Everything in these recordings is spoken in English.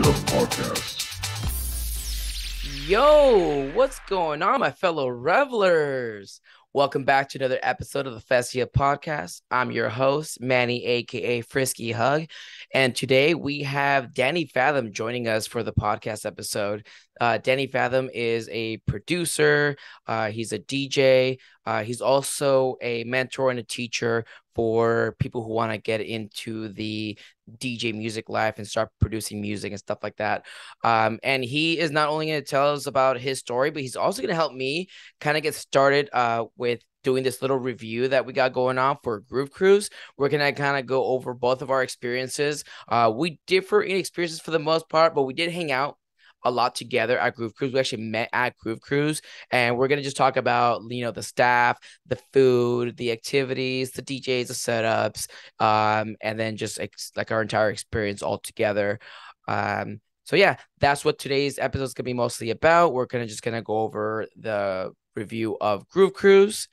Hub Podcast. Yo, what's going on, my fellow revelers? Welcome back to another episode of the Festy Hub Podcast. I'm your host, Manny, aka Frisky Hug, and today we have Danny Fathom joining us for the podcast episode. Danny Fathom is a producer, he's a DJ, he's also a mentor and a teacher for people who want to get into the DJ music life and start producing music and stuff like that. And he is not only going to tell us about his story, but he's also going to help me kind of get started with doing this little review that we got going on for Groove Cruise. We're going to kind of go over both of our experiences. We differ in experiences for the most part, but we did hang out a lot together at Groove Cruise. We actually met at Groove Cruise, and we're gonna just talk about, you know, the staff, the food, the activities, the DJs, the setups, and then just like our entire experience all together. So yeah, that's what today's episode is gonna be mostly about. We're gonna go over the review of Groove Cruise.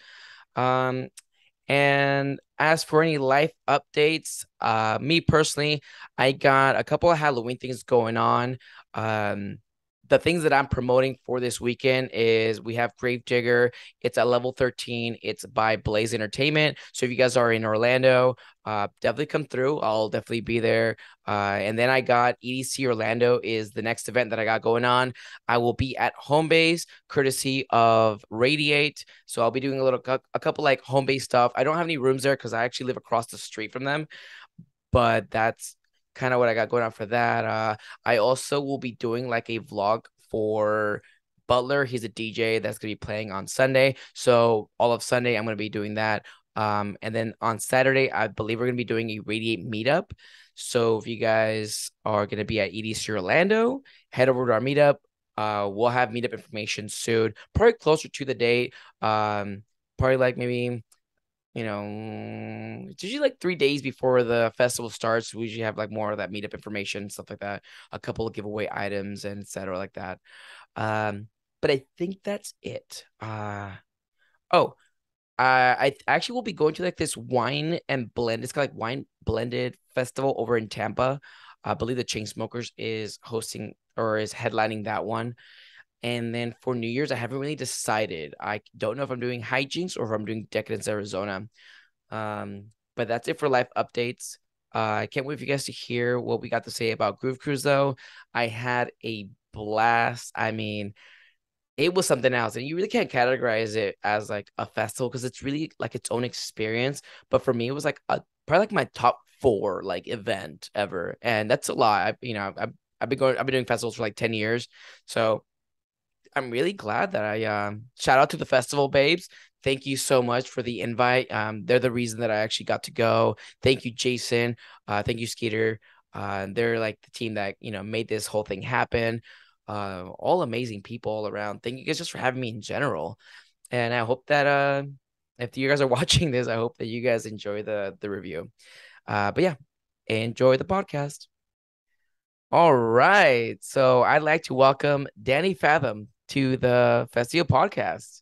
And as for any life updates, me personally, I got a couple of Halloween things going on. The things that I'm promoting for this weekend is we have Gravedigger. It's at level 13. It's by Blaze Entertainment. So if you guys are in Orlando, definitely come through. I'll definitely be there. And then I got EDC Orlando is the next event that I got going on. I will be at home base courtesy of Radiate. So I'll be doing a couple like home base stuff. I don't have any rooms there because I actually live across the street from them, but that's kind of what I got going on for that. I also will be doing like a vlog for Butler. He's a DJ that's going to be playing on Sunday. So all of Sunday, I'm going to be doing that. And then on Saturday, I believe we're going to be doing a Radiate meetup. So if you guys are going to be at EDC Orlando, head over to our meetup. We'll have meetup information soon, probably closer to the date. Probably like maybe, you know, it's usually like 3 days before the festival starts. We usually have like more of that meetup information, stuff like that, a couple of giveaway items and etc. like that. But I think that's it. I actually will be going to like this wine and blend. It's called like wine blended festival over in Tampa. I believe the Chainsmokers is hosting or is headlining that one. And then for New Year's, I haven't really decided. I don't know if I'm doing Hijinks or if I'm doing Decadence Arizona. But that's it for life updates. I can't wait for you guys to hear what we got to say about Groove Cruise, though. I had a blast. I mean, it was something else, and you really can't categorize it as like a festival because it's really like its own experience. But for me, it was like probably like my top four like event ever, and that's a lot. I've been doing festivals for like 10 years, so I'm really glad that I shout out to the festival babes. Thank you so much for the invite. They're the reason that I actually got to go. Thank you, Jason. Thank you, Skeeter. They're like the team that, you know, made this whole thing happen. All amazing people all around. Thank you guys just for having me in general. And I hope that if you guys are watching this, I hope that you guys enjoy the review. But yeah, enjoy the podcast. All right. So I'd like to welcome Danny Fathom to the Festy Hub Podcast.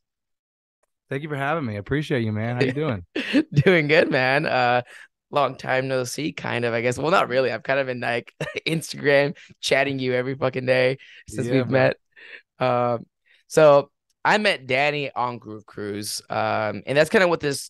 Thank you for having me. I appreciate you, man. How you doing? Doing good, man. Long time no see, kind of, I guess. Well, not really. I've kind of been like Instagram chatting you every fucking day since we've met. So I met Danny on Groove Cruise. And that's kind of what this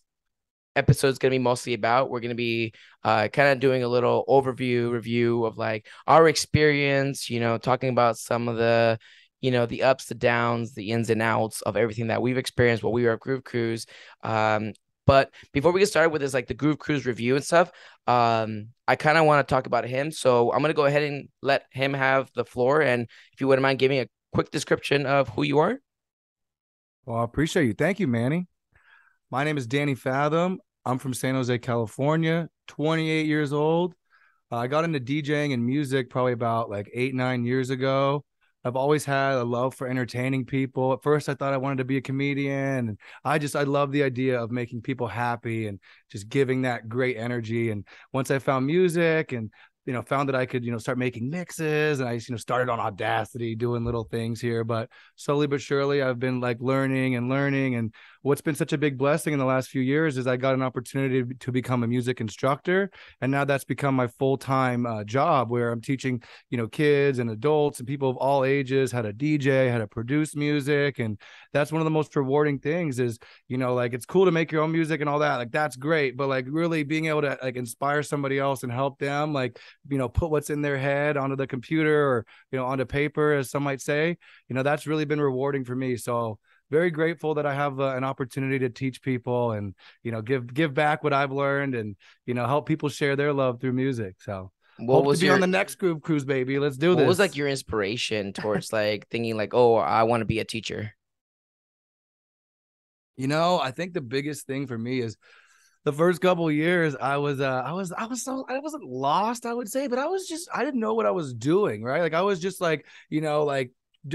episode is going to be mostly about. We're going to be kind of doing a little review of like our experience, you know, talking about some of the, you know, the ups, the downs, the ins and outs of everything that we've experienced while we were at Groove Cruise. But before we get started with this, like the Groove Cruise review and stuff, I kind of want to talk about him. So I'm going to go ahead and let him have the floor. And if you wouldn't mind giving a quick description of who you are. Well, I appreciate you. Thank you, Manny. My name is Danny Fathom. I'm from San Jose, California, 28 years old. I got into DJing and music probably about like 8-9 years ago. I've always had a love for entertaining people. At first, I thought I wanted to be a comedian. And I love the idea of making people happy and just giving that great energy. And once I found music and, you know, found that I could, you know, start making mixes, and I, you know, started on Audacity doing little things here, but slowly but surely I've been like learning. And what's been such a big blessing in the last few years is I got an opportunity to become a music instructor. And now that's become my full-time job, where I'm teaching, kids and adults and people of all ages how to DJ, how to produce music. And that's one of the most rewarding things is, like, it's cool to make your own music and all that. Like, that's great. But like really being able to like inspire somebody else and help them, like, put what's in their head onto the computer or, onto paper, as some might say, that's really been rewarding for me. So very grateful that I have an opportunity to teach people and, give back what I've learned and, help people share their love through music. So hope to be on the next Groove Cruise, baby. Let's do this. What was like your inspiration towards like thinking like, oh, I want to be a teacher? I think the biggest thing for me is the first couple of years I wasn't lost, I would say, but I didn't know what I was doing. Right. Like I was just like,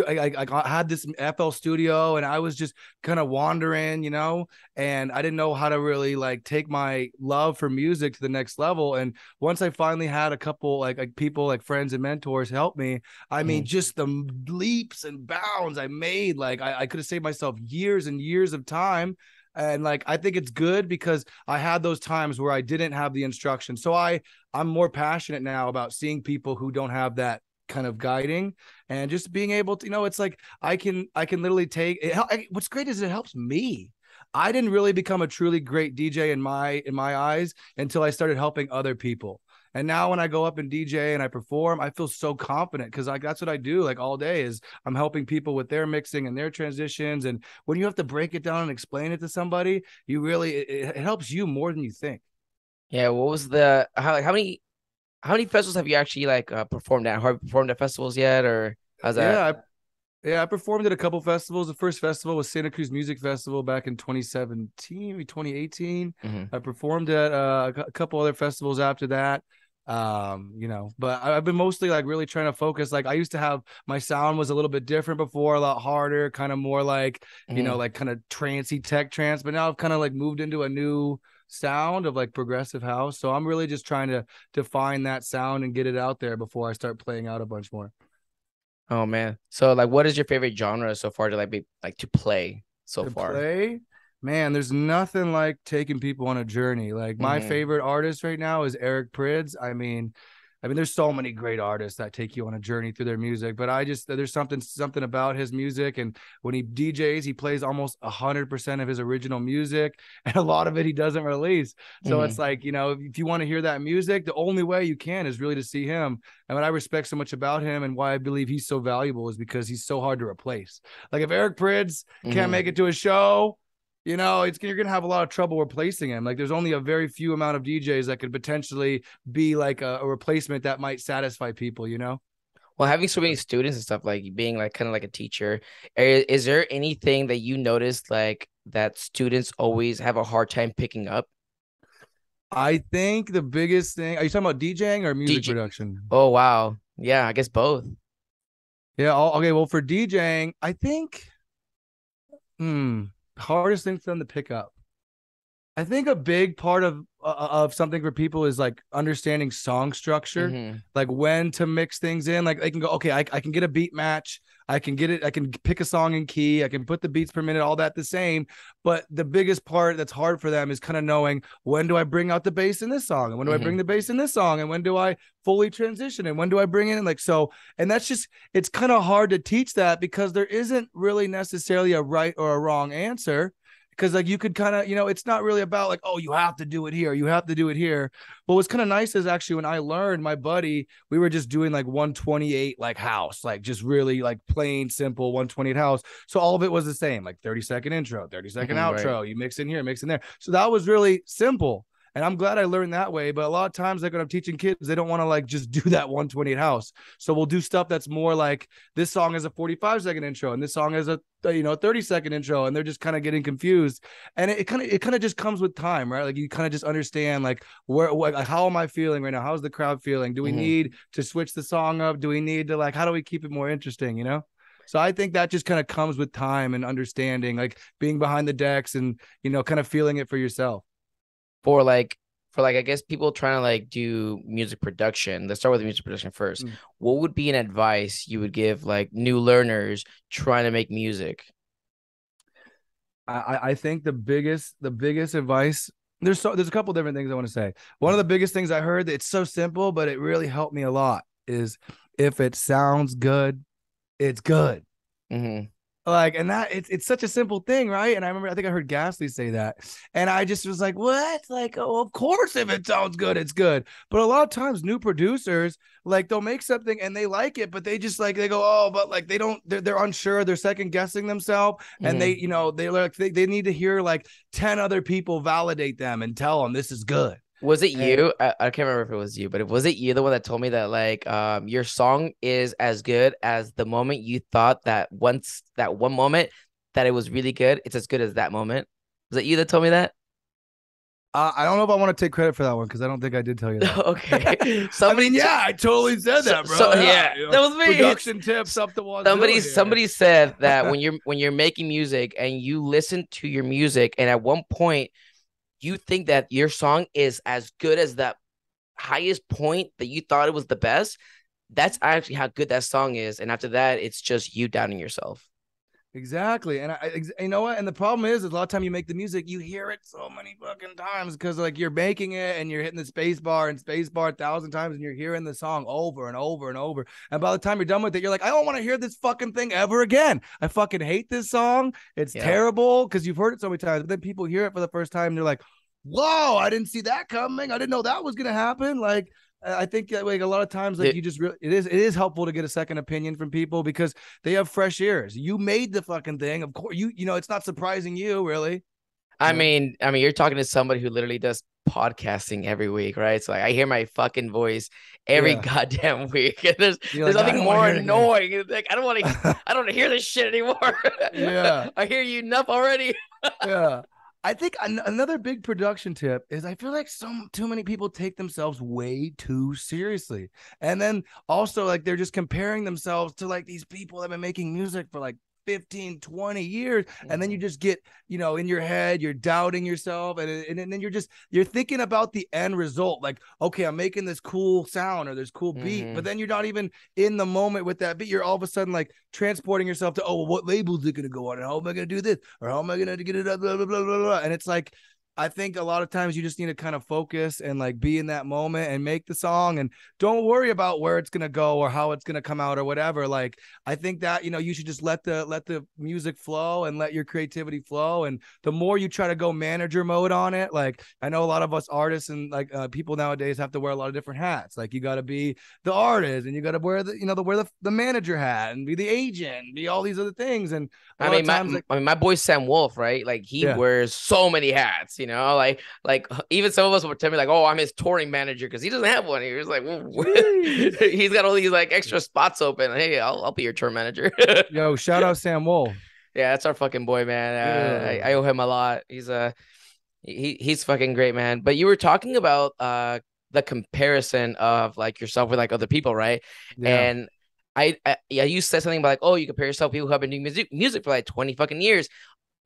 I had this FL Studio and I was just kind of wandering, and I didn't know how to really like take my love for music to the next level. And once I finally had a couple like people, like friends and mentors help me, I mean, just the leaps and bounds I made, like I could have saved myself years and years of time. And like, I think it's good because I had those times where I didn't have the instruction. So I'm more passionate now about seeing people who don't have that kind of guiding and just being able to, it's like I can literally take it. What's great is it helps me. I didn't really become a truly great DJ in my eyes until I started helping other people. And now when I go up and DJ and I perform, I feel so confident because that's what I do like all day is I'm helping people with their mixing and their transitions. And when you have to break it down and explain it to somebody, you really, it helps you more than you think. Yeah. What was how many festivals have you actually like performed at? Have you performed at festivals yet, or how's that? I performed at a couple festivals. The first festival was Santa Cruz Music Festival back in 2017, maybe 2018. I performed at a couple other festivals after that. But I've been mostly like really trying to focus. Like I used to have my sound was a little bit different before, a lot harder, kind of more like, like kind of trancey tech trance. But now I've kind of like moved into a new sound of like progressive house. So I'm really just trying to define that sound and get it out there before I start playing out a bunch more. Oh man. So like what is your favorite genre so far to like be like to play so far? Play? Man, there's nothing like taking people on a journey. Like my favorite artist right now is Eric Prydz. I mean, there's so many great artists that take you on a journey through their music, but there's something about his music. And when he DJs, he plays almost 100% of his original music, and a lot of it he doesn't release. So it's like, if you want to hear that music, the only way you can is really to see him. And what I respect so much about him and why I believe he's so valuable is because he's so hard to replace. Like if Eric Prydz can't make it to a show, you're going to have a lot of trouble replacing him. Like there's only a very few amount of DJs that could potentially be like a replacement that might satisfy people, Well, having so many students and stuff, like being like kind of like a teacher, is there anything that you noticed like that students always have a hard time picking up? I think the biggest thing, are you talking about DJing or music production? Oh, wow. Yeah, I guess both. Yeah. Okay. Well, for DJing, I think, hardest thing for them to pick up. I think a big part of something for people is like understanding song structure, like when to mix things in. Like they can go, okay, I can get a beat match. I can pick a song in key. I can put the beats per minute, all that the same. But the biggest part that's hard for them is kind of knowing when do I bring out the bass in this song? And when do I bring the bass in this song? And when do I fully transition? And when do I bring in like, so, and that's just, it's kind of hard to teach that because there isn't really necessarily a right or a wrong answer. Because like you could kind of, it's not really about like, oh, you have to do it here. You have to do it here. But what's kind of nice is actually when I learned, my buddy, we were just doing like 128 like house, like just really like plain simple 128 house. So all of it was the same, like 30-second intro, 30-second outro. Right. You mix in here, mix in there. So that was really simple. And I'm glad I learned that way. But a lot of times, like when I'm teaching kids, they don't want to like just do that 128 house. So we'll do stuff that's more like this song has a 45-second intro and this song has a 30-second intro, and they're just kind of getting confused. And it kind of just comes with time, right? Like you kind of just understand like how am I feeling right now? How's the crowd feeling? Do we need to switch the song up? Do we need to like how do we keep it more interesting? So I think that just kind of comes with time and understanding, like being behind the decks and kind of feeling it for yourself. For like I guess people trying to like do music production. Let's start with the music production first. What would be an advice you would give like new learners trying to make music? I think the biggest advice, there's a couple different things I want to say. One of the biggest things I heard, it's so simple, but it really helped me a lot, is if it sounds good, it's good. Mm-hmm. Like, and that it's such a simple thing, right? And I think I heard Ghastly say that, and I just was like, what? Like, oh, of course, if it sounds good, it's good. But a lot of times, new producers, like, they'll make something and they like it, but they just like, they go, oh, but like, they're unsure, they're second guessing themselves, and Mm-hmm. they need to hear like 10 other people validate them and tell them this is good. Was it And you? I can't remember if it was you, but was it you the one that told me that like your song is as good as the moment you thought that once that one moment that it was really good, it's as good as that moment? Was it you that told me that? I don't know if I want to take credit for that one, because I don't think I did tell you that. Okay. I mean, yeah, I totally said that, bro. Yeah, Yeah, that was me. production tips up the wazoo Somebody said that when you're making music and you listen to your music and at one point you think that your song is as good as that highest point that you thought it was the best, that's actually how good that song is. And after that, it's just you doubting yourself. Exactly. And you know what? And the problem is a lot of time you make the music, you hear it so many fucking times, because like you're making it and you're hitting the space bar 1,000 times, and you're hearing the song over and over and over. And by the time you're done with it, you're like, I don't want to hear this fucking thing ever again. I fucking hate this song. It's terrible, because you've heard it so many times. But then people hear it for the first time and they're like, whoa, I didn't see that coming. I didn't know that was going to happen. Like, I think like a lot of times, like, you just really, it is helpful to get a second opinion from people, because they have fresh ears. You made the fucking thing. Of course, you know, it's not surprising you, really. I mean, you're talking to somebody who literally does podcasting every week, right? So like, I hear my fucking voice every goddamn week. And there's like, nothing more annoying. Like, I don't want to hear this shit anymore. Yeah. I hear you enough already. Yeah. I think another big production tip is, I feel like too many people take themselves way too seriously. And then also, like, they're just comparing themselves to like these people that have been making music for like 15, 20 years. And then you just get, you know, in your head, you're doubting yourself. And then you're thinking about the end result. Like, okay, I'm making this cool sound or this cool beat, but then you're not even in the moment with that beat. You're all of a sudden like transporting yourself to, oh, well, what label is it going to go on? And how am I going to do this? Or how am I going to get it up? Blah, blah, blah, blah, blah. And it's like, I think a lot of times you just need to kind of focus and like be in that moment and make the song, and don't worry about where it's going to go or how it's going to come out or whatever. Like, I think that, you know, you should just let the music flow and let your creativity flow. And the more you try to go manager mode on it, like, I know a lot of us artists and like people nowadays have to wear a lot of different hats. Like, you got to be the artist, and you got to wear the manager hat, and be the agent, be all these other things. And my boy Sam Wolf, right? Like, he wears so many hats, you know, like even some of us would tell me like, oh, I'm his touring manager, because he doesn't have one. He was like, he's got all these like extra spots open. Hey, I'll be your tour manager. Yo, shout out Sam Wolf. Yeah, that's our fucking boy, man. I owe him a lot. He's fucking great, man. But you were talking about the comparison of like yourself with like other people, right? Yeah. And you said something about like, oh, you compare yourself to people who have been doing music for like 20 fucking years.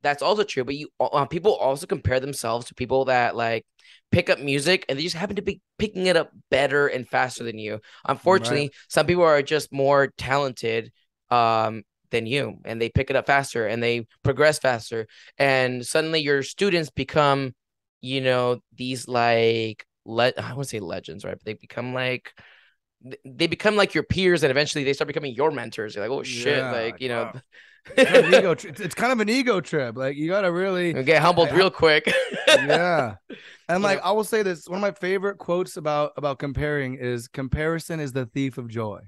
That's also true, but people also compare themselves to people that like pick up music and they just happen to be picking it up better and faster than you. Unfortunately, some people are just more talented than you, and they pick it up faster and they progress faster, and suddenly your students become, you know, these like I wouldn't say legends, right? But they become like your peers, and eventually they start becoming your mentors. You're like, oh shit, like, you know. It's kind of an ego trip. Like, you gotta really get humbled real quick. Yeah. And like, I will say this, one of my favorite quotes about comparing is, comparison is the thief of joy.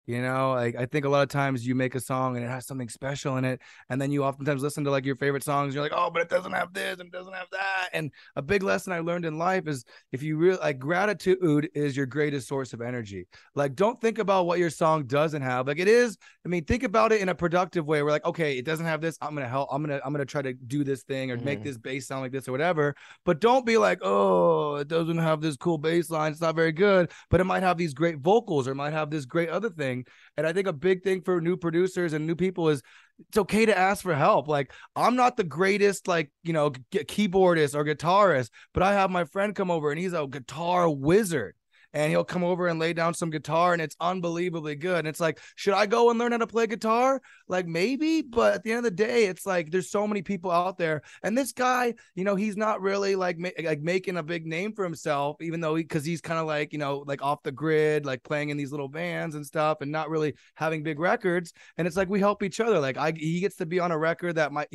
You know, like, I think a lot of times you make a song and it has something special in it, and then you oftentimes listen to like your favorite songs. You're like, oh, but it doesn't have this and doesn't have that. And a big lesson I learned in life is, if you really like, gratitude is your greatest source of energy. Like, don't think about what your song doesn't have. Like, it is. I mean, think about it in a productive way. We're like, okay, it doesn't have this. I'm gonna help. I'm gonna try to do this thing or make this bass sound like this or whatever. But don't be like, oh, it doesn't have this cool bass line. It's not very good, but it might have these great vocals or it might have this great other thing. And I think a big thing for new producers and new people is, it's okay to ask for help. Like, I'm not the greatest, like, you know, keyboardist or guitarist, but I have my friend come over and he's a guitar wizard. and he'll come over and lay down some guitar, and it's unbelievably good. And it's like, should I go and learn how to play guitar? Like maybe, but at the end of the day, it's like there's so many people out there, and this guy, he's not really like making a big name for himself, even though because he's kind of like like off the grid, like playing in these little bands and stuff, and not really having big records. And it's like we help each other. Like he gets to be on a record that might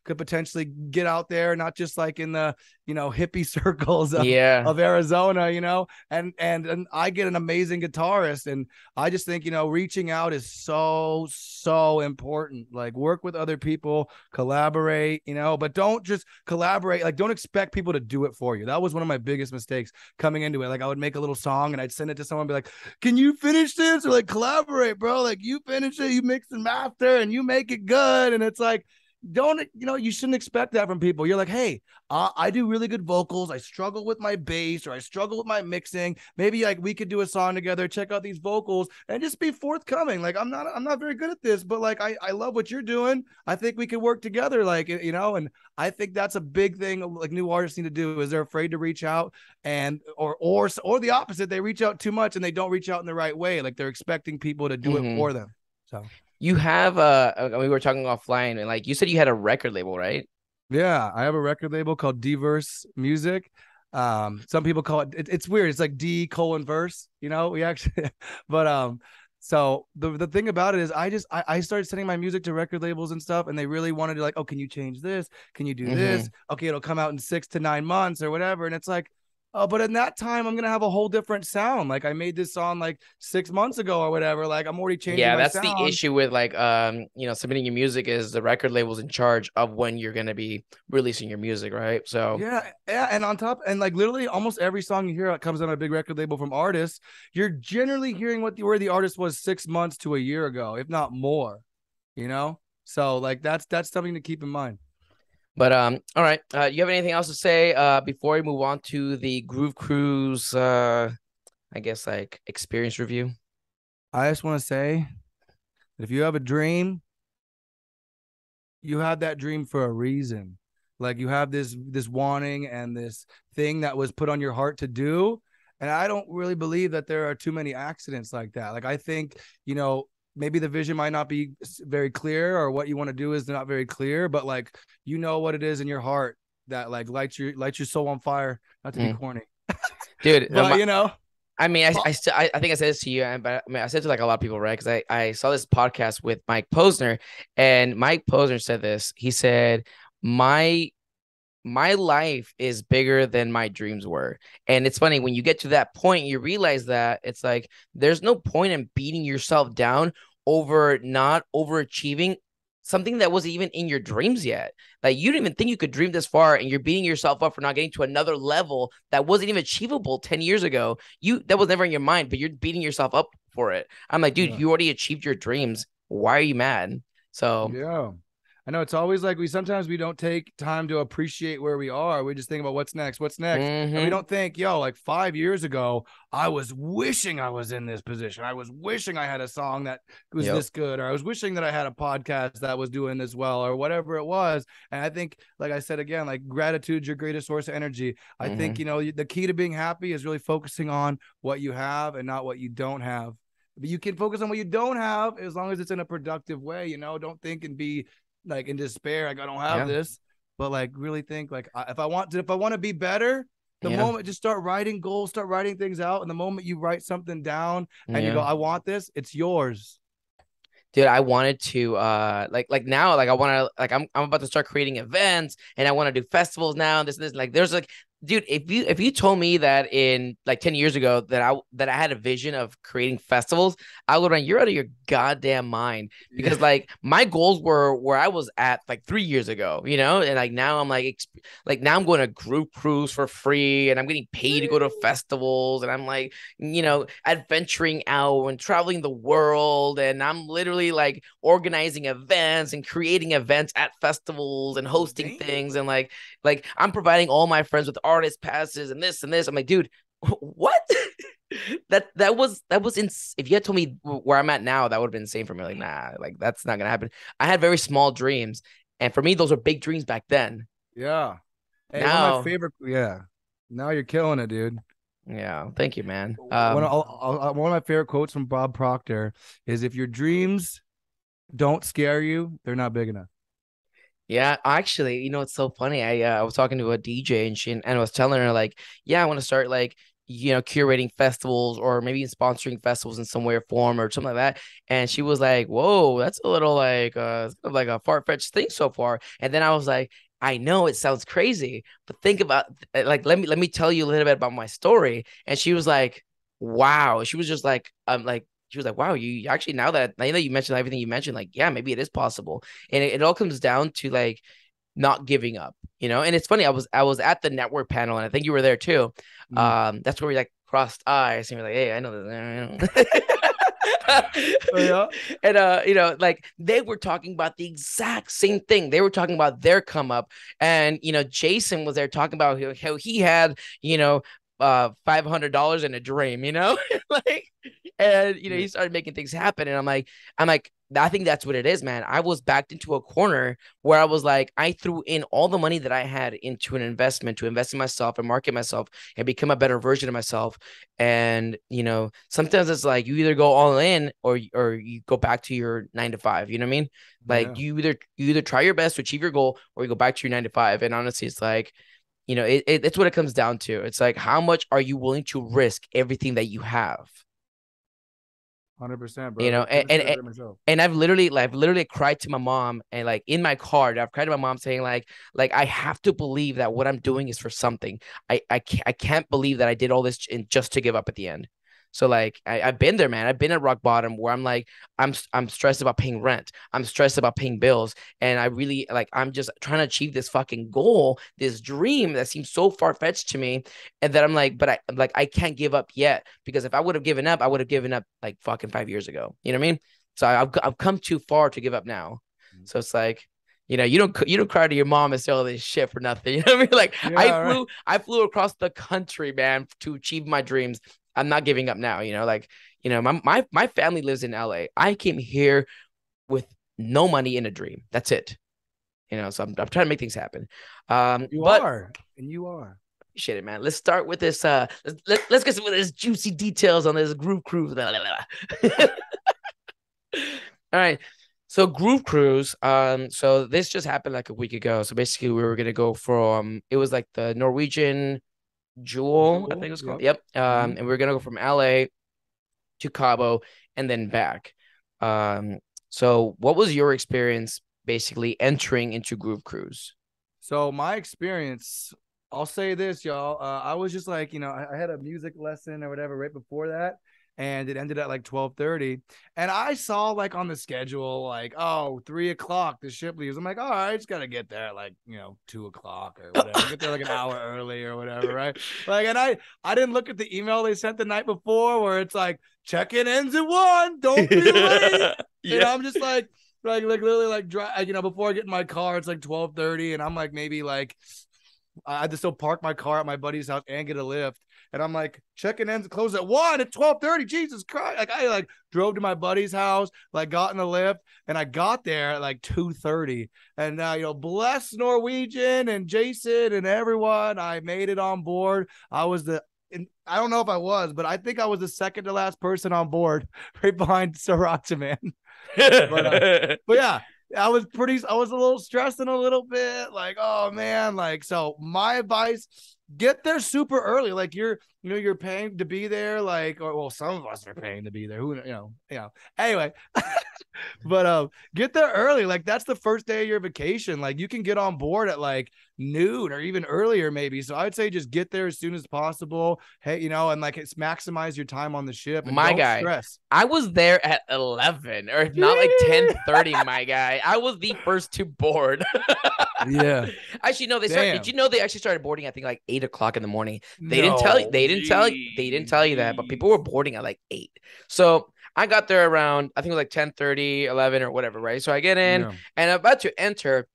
could potentially get out there, not just like in the hippie circles of Arizona, and I get an amazing guitarist. And I just think reaching out is so important. Like work with other people, collaborate, but don't just collaborate. Like don't expect people to do it for you. That was one of my biggest mistakes coming into it. Like I would make a little song and I'd send it to someone and be like, can you finish this? Or like collaborate, bro. Like you finish it, you mix and master and you make it good. And it's like, don't you shouldn't expect that from people. You're like, hey, I do really good vocals, I struggle with my bass, or I struggle with my mixing, maybe like we could do a song together, check out these vocals, and just be forthcoming. Like I'm not very good at this, but like I love what you're doing, I think we could work together, like and I think that's a big thing like new artists need to do, is they're afraid to reach out, and or the opposite, they reach out too much and they don't reach out in the right way, like they're expecting people to do it for them. So you have we were talking offline, and like you said, you had a record label, right? Yeah, I have a record label called Diverse Music. Some people call it's weird. It's like D:verse, we actually, but so the thing about it is I started sending my music to record labels and stuff, and they really wanted to like, oh, can you change this? Can you do this? Okay, it'll come out in 6 to 9 months or whatever. And it's like, oh, but in that time, I'm going to have a whole different sound. Like I made this song like 6 months ago or whatever. Like I'm already changing my that's sound. the issue with like, submitting your music, is the record label's in charge of when you're going to be releasing your music. Right. So yeah. And on top, and like literally almost every song you hear comes on a big record label from artists. You're generally hearing where the artist was 6 months to a year ago, if not more, So like, that's something to keep in mind. But all right. You have anything else to say before we move on to the Groove Cruise I guess like experience review? I just want to say that if you have a dream, you have that dream for a reason. Like you have this wanting and this thing that was put on your heart to do. And I don't really believe that there are too many accidents like that. Like I think, maybe the vision might not be very clear, or what you want to do is not very clear, but like, what it is in your heart that like lights your soul on fire. Not to be corny, dude. But I mean, I think I said this to you, but I mean, I said to like a lot of people, right? Because I saw this podcast with Mike Posner, and Mike Posner said this. He said, my life is bigger than my dreams were. And it's funny, when you get to that point, you realize that it's like there's no point in beating yourself down over not overachieving something that wasn't even in your dreams yet. Like you didn't even think you could dream this far, and you're beating yourself up for not getting to another level that wasn't even achievable 10 years ago. That was never in your mind, but you're beating yourself up for it. I'm like, dude, you already achieved your dreams. Why are you mad? So yeah. I know it's always like sometimes we don't take time to appreciate where we are. We just think about what's next. And we don't think, like 5 years ago, I was wishing I was in this position. I was wishing I had a song that was this good, or I was wishing that I had a podcast that was doing this well, or whatever it was. And I think, like I said, again, like gratitude's your greatest source of energy. I think, the key to being happy is really focusing on what you have and not what you don't have. But you can focus on what you don't have as long as it's in a productive way. Don't think and be like in despair, like I don't have this, but like really think like if I want to be better, the moment, just start writing goals, start writing things out, and the moment you write something down and you go, I want this, it's yours. Dude, I wanted to like now, like I want to, like I'm about to start creating events, and I want to do festivals now, this like there's like, dude, if you told me that in like 10 years ago that I had a vision of creating festivals, I would run, you're out of your goddamn mind, because like my goals were where I was at like 3 years ago, and like now I'm like now I'm going to group cruise for free, and I'm getting paid to go to festivals, and I'm like, adventuring out and traveling the world, and I'm literally like organizing events and creating events at festivals and hosting things, and like I'm providing all my friends with artist passes and this and this. I'm like, dude, what? that was if you had told me where I'm at now, that would have been insane for me. Like, nah, like that's not gonna happen. I had very small dreams, and for me, those were big dreams back then. Yeah. Hey, now, one of my favorite. Yeah. Now you're killing it, dude. Yeah, thank you, man. One of my favorite quotes from Bob Proctor is, "If your dreams don't scare you, they're not big enough." Yeah, actually, it's so funny. I was talking to a DJ and I was telling her like, yeah, I want to start like, curating festivals or maybe sponsoring festivals in some way or form or something like that. And she was like, "Whoa, that's a little like it's kind of like a far-fetched thing so far." And then I was like, "I know it sounds crazy, but think about like let me tell you a little bit about my story." And she was like, "Wow." She was just like she was like, "Wow, you actually now that you mentioned everything you mentioned, like, yeah, maybe it is possible." And it all comes down to like not giving up, and it's funny, I was at the network panel and I think you were there too. Mm. That's where we like crossed eyes and we're like, "Hey, I know this." Oh yeah. And like they were talking about the exact same thing. They were talking about their come up, and Jason was there talking about how he had $500 in a dream, like, and Yeah. he started making things happen, and I'm like, I think that's what it is, man. I was backed into a corner where I was like, I threw in all the money that I had into an investment to invest in myself and market myself and become a better version of myself. And sometimes it's like you either go all in or you go back to your 9 to 5. You know what I mean? Like Yeah. you either try your best to achieve your goal or you go back to your 9 to 5. And honestly, it's like, it's what it comes down to. It's like, how much are you willing to risk everything that you have? 100%, You know, brother. and Couldn't say and, it and better myself. and I've literally cried to my mom, and like in my car, I've cried to my mom saying like I have to believe that what I'm doing is for something. I can't believe that I did all this just to give up at the end. So like I've been there, man. I've been at rock bottom where I'm like I'm stressed about paying rent. I'm stressed about paying bills, and I really like I'm just trying to achieve this fucking goal, this dream that seems so far fetched to me, and that I'm like, but I can't give up yet, because if I would have given up, I would have given up like fucking 5 years ago. You know what I mean? So I've come too far to give up now. So it's like, you don't cry to your mom and say all this shit for nothing. You know what I mean? Like I Yeah, right. flew I flew across the country, man, to achieve my dreams. I'm not giving up now. Like, my family lives in LA. I came here with no money in a dream. That's it. So I'm trying to make things happen. You But are, and you are. shit it, man. Let's start with this. Let's get some of this juicy details on this Groove Cruise. All right. So Groove Cruise. So this just happened like a week ago. So basically, we were gonna go from, it was like the Norwegian Jewel, I think it Jewel. was called. Yep. Yep. Hmm. And we were gonna go from LA to Cabo and then back. Um, so what was your experience basically entering into Groove Cruise? So my experience, I'll say this, y'all. I was just like, I had a music lesson or whatever right before that, and it ended at like 12:30. And I saw like on the schedule, like, oh, 3 o'clock the ship leaves. I'm like, all right, I just gotta get there at like 2 o'clock or whatever. Get there like an hour early or whatever, right? Like, and I didn't look at the email they sent the night before where it's like check-in ends at 1, don't be late. And Yeah. I'm just like literally like drive, before I get in my car, it's like 12:30, and I'm like maybe like I had to still park my car at my buddy's house and get a lift. And I'm like, check-in ends close at 1 at 12:30. Jesus Christ. Like I like drove to my buddy's house, like got in the lift, and I got there at like 2:30. And bless Norwegian and Jason and everyone. I made it on board. I don't know if I was, but I think I was the second to last person on board, right behind Sriracha Man. But yeah, I was a little stressed and a little bit like, oh man, like, so my advice, get there super early. Like you're paying to be there, like, or well, some of us are paying to be there. Anyway, but get there early. Like that's the first day of your vacation. Like you can get on board at like noon or even earlier maybe. So I'd say just get there as soon as possible. Hey, and like it's maximize your time on the ship and My don't guy, stress. I was there at 11, or if not like 10:30, my guy. I was the first to board. Yeah. Actually, no, did Damn. you know they actually started boarding, I think, like 8 o'clock in the morning? They didn't tell you, No. they didn't tell you that, but people were Jeez. boarding at like 8. So I got there around, I think it was like 10:30, 11 or whatever, right? So I get in Yeah. and I'm about to enter,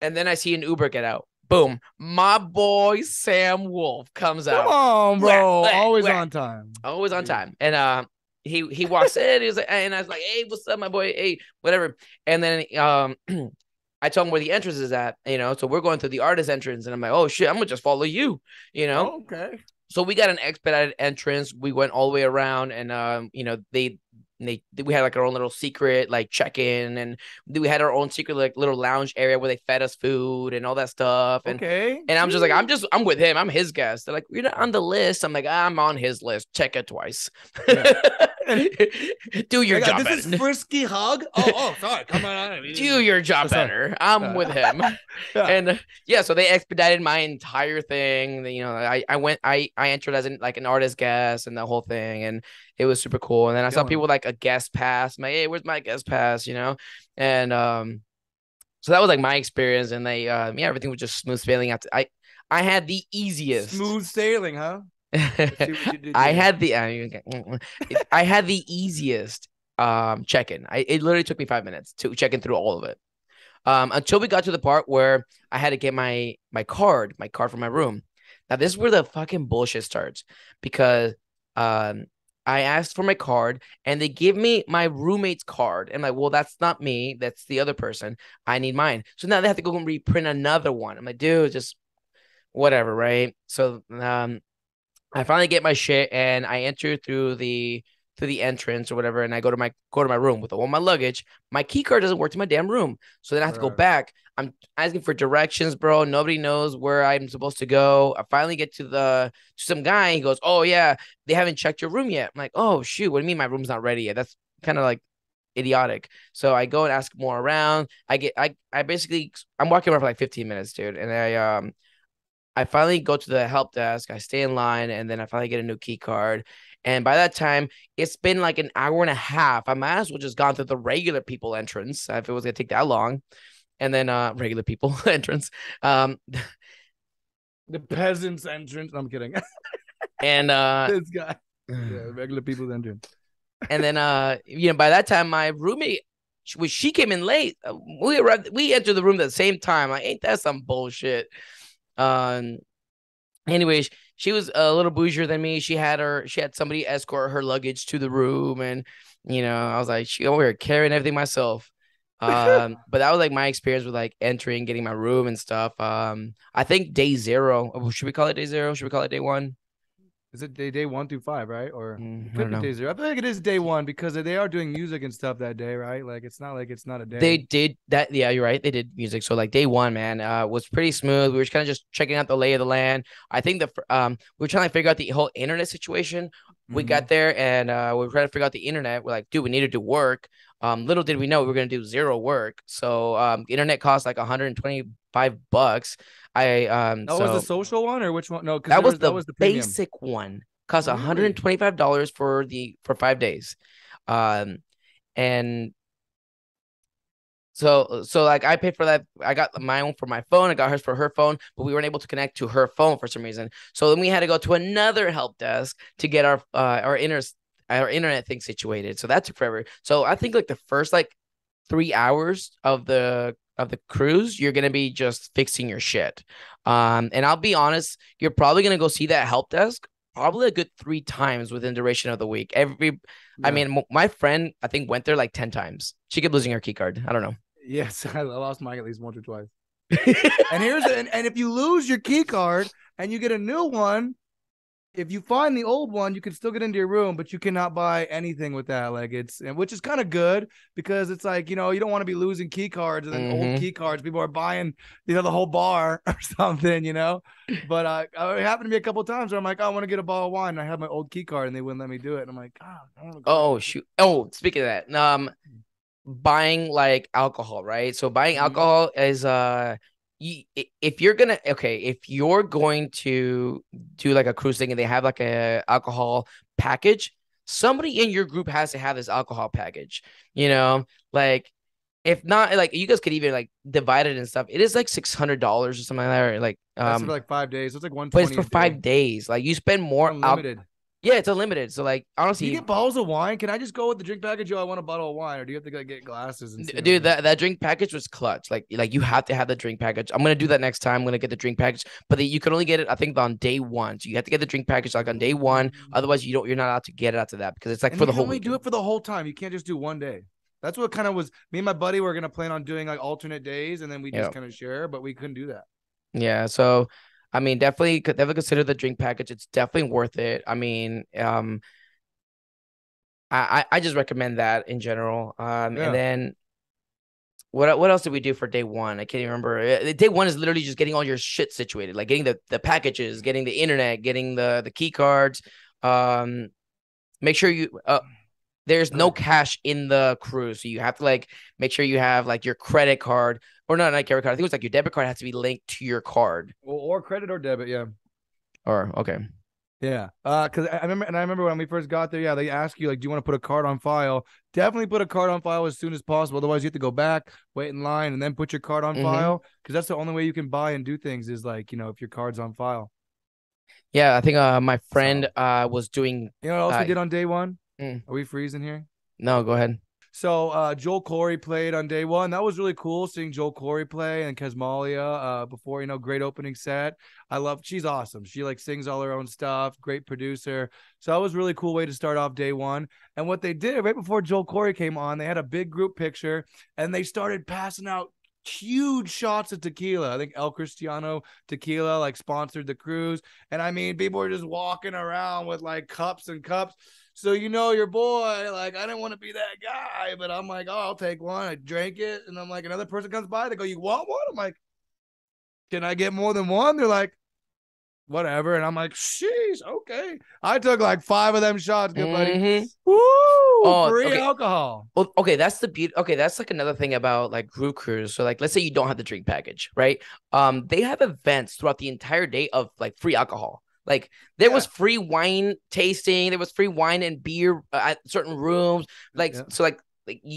and then I see an Uber get out. Boom. My boy Sam Wolf comes Come out. on, Whack, bro. whack, Always whack. on time. Always on time. And he walks in, he was like, and I was like, "Hey, what's up, my boy? Hey, whatever." And then I tell him where the entrance is at, so we're going through the artist entrance, and I'm like, "Oh shit, I'm gonna just follow you," Oh, okay. So we got an expedited entrance. We went all the way around, and you know, we had like our own little secret like check-in, and we had our own secret like little lounge area where they fed us food and all that stuff. Okay. And I'm just like, I'm with him. I'm his guest. They're like, you're not on the list. I'm like, I'm on his list. Check it twice. Yeah. Do your job This better. is Frisky Hug. Oh, sorry. Come on. Do your job better. I'm with him. Yeah. And yeah, so they expedited my entire thing. You know, I entered as like an artist guest and the whole thing, and it was super cool. And then I saw people with like a guest pass. I'm like, hey, where's my guest pass? You know, and so that was like my experience. And they yeah, everything was just smooth sailing. I had the easiest smooth sailing, huh? I had the easiest check-in. It literally took me 5 minutes to check in through all of it. Until we got to the part where I had to get my card from my room. Now this is where the fucking bullshit starts, because I asked for my card and they give me my roommate's card. And I'm like, well, that's not me. That's the other person. I need mine. So now they have to go and reprint another one. I'm like, dude, just whatever, right? So I finally get my shit and I enter through the entrance or whatever, and I go to my room with all my luggage. My key card doesn't work to my damn room, so then I have to go back. I'm asking for directions, bro. Nobody knows where I'm supposed to go. I finally get to some guy. He goes, "Oh yeah, they haven't checked your room yet." I'm like, "Oh shoot, what do you mean my room's not ready yet?" That's kind of like idiotic. So I go and ask more around. I basically I'm walking around for like 15 minutes, dude, and I finally go to the help desk. I stay in line, and then I finally get a new key card. And by that time, it's been like an hour and a half. I might as well just gone through the regular people entrance if it was gonna take that long. And then regular people entrance. The peasants entrance. I'm kidding. And this guy. Yeah, regular people's entrance. And then you know, by that time my roommate, she came in late. We entered the room at the same time. Like, ain't that some bullshit? Anyways, she was a little bougier than me. She had somebody escort her luggage to the room, and you know, I was like, she over here carrying everything myself. But that was like my experience with like entering, getting my room and stuff. I think day 0. Should we call it day 0? Should we call it day 1? Is it day 1 through 5, right? Or it could be day 0. I feel like it is day 1 because they are doing music and stuff that day, right? Like it's not like it's not a day. They did that. Yeah, you're right. They did music. So like day 1, man, was pretty smooth. We were kind of just checking out the lay of the land. I think we were trying to figure out the whole internet situation. We got there and we were trying to figure out the internet. We're like, dude, we need to do work. Little did we know we were gonna do 0 work. So the internet cost like $125. That was the social one, or which one? No, that was the basic one. Cost $125 for 5 days. And so like I paid for that. I got my own for my phone. I got hers for her phone, but we weren't able to connect to her phone for some reason. So then we had to go to another help desk to get our internet thing situated. So that took forever. So I think like the first like 3 hours of the cruise, you're gonna be just fixing your shit. And I'll be honest, you're probably gonna go see that help desk probably a good 3 times within the duration of the week. I mean, my friend I think went there like 10 times. She kept losing her key card. I don't know. Yes, I lost mine at least once or twice. And and if you lose your key card and you get a new one, if you find the old one, you can still get into your room, but you cannot buy anything with that. Like which is kind of good because it's like, you know, you don't want to be losing key cards and then old key cards. People are buying, you know, the whole bar or something, you know. But it happened to me a couple of times where I'm like, I want to get a bottle of wine. And I have my old key card and they wouldn't let me do it. And I'm like, oh shoot. Oh, speaking of that, buying like alcohol, right? So buying alcohol is if you're going to do like a cruise thing and they have like a alcohol package, somebody in your group has to have this alcohol package, you know, like if not, like you guys could even like divide it and stuff. It is like $600 or something like that, or like that's for like 5 days. It's like 120. But it's for 5 days. Like you spend more unlimited. Yeah, it's unlimited. So like honestly, you get bottles of wine. Can I just go with the drink package? I want a bottle of wine, or do you have to like get glasses? Dude, that drink package was clutch. Like you have to have the drink package. I'm gonna do that next time. I'm gonna get the drink package, but you can only get it I think on day 1. So you have to get the drink package like on day 1. Otherwise, you're not allowed to get it after that because it's like for the whole week. Do it for the whole time. You can't just do one day. That's what kind of was me and my buddy were gonna plan on doing like alternate days, and then we just kind of share, but we couldn't do that. Yeah, so I mean, definitely consider the drink package. It's definitely worth it. I mean, I just recommend that in general. And Yeah. then what else did we do for day one? I can't even remember. Day one is literally just getting all your shit situated, like getting the packages, getting the internet, getting the key cards. Um, make sure you there's no cash in the cruise, so you have to like make sure you have like your credit card or not credit card. I think it was like your debit card has to be linked to your card. Or credit or debit. Yeah. Or okay. Yeah. Because I remember when we first got there, yeah, they ask you like, do you want to put a card on file? Definitely put a card on file as soon as possible. Otherwise, you have to go back, wait in line, and then put your card on Mm-hmm. file. Because that's the only way you can buy and do things is like, if your card's on file. Yeah, I think my friend So, was doing you know what else we uh did on day one? mm, Are we freezing here? no, go ahead. So Joel Corey played on day one. That was really cool seeing Joel Corey play and Kesmalia before, great opening set. She's awesome. She like sings all her own stuff, great producer. So that was a really cool way to start off day one. And what they did right before Joel Corey came on, they had a big group picture and they started passing out huge shots of tequila. I think El Cristiano Tequila like sponsored the cruise. And I mean, people were just walking around with like cups and cups. So your boy, like I didn't want to be that guy, but I'm like, oh, I'll take one. I drank it, and I'm like, another person comes by, they go, you want one? I'm like, can I get more than one? They're like, whatever, and I'm like, sheesh, okay. I took like 5 of them shots, good buddy. Mm-hmm. Woo, Oh, free okay. alcohol. Well, okay, that's the beauty. Okay, that's like another thing about like Groove Cruise. So like, let's say you don't have the drink package, right? They have events throughout the entire day of like free alcohol. Like there was free wine tasting, there was free wine and beer at certain rooms. Like so, like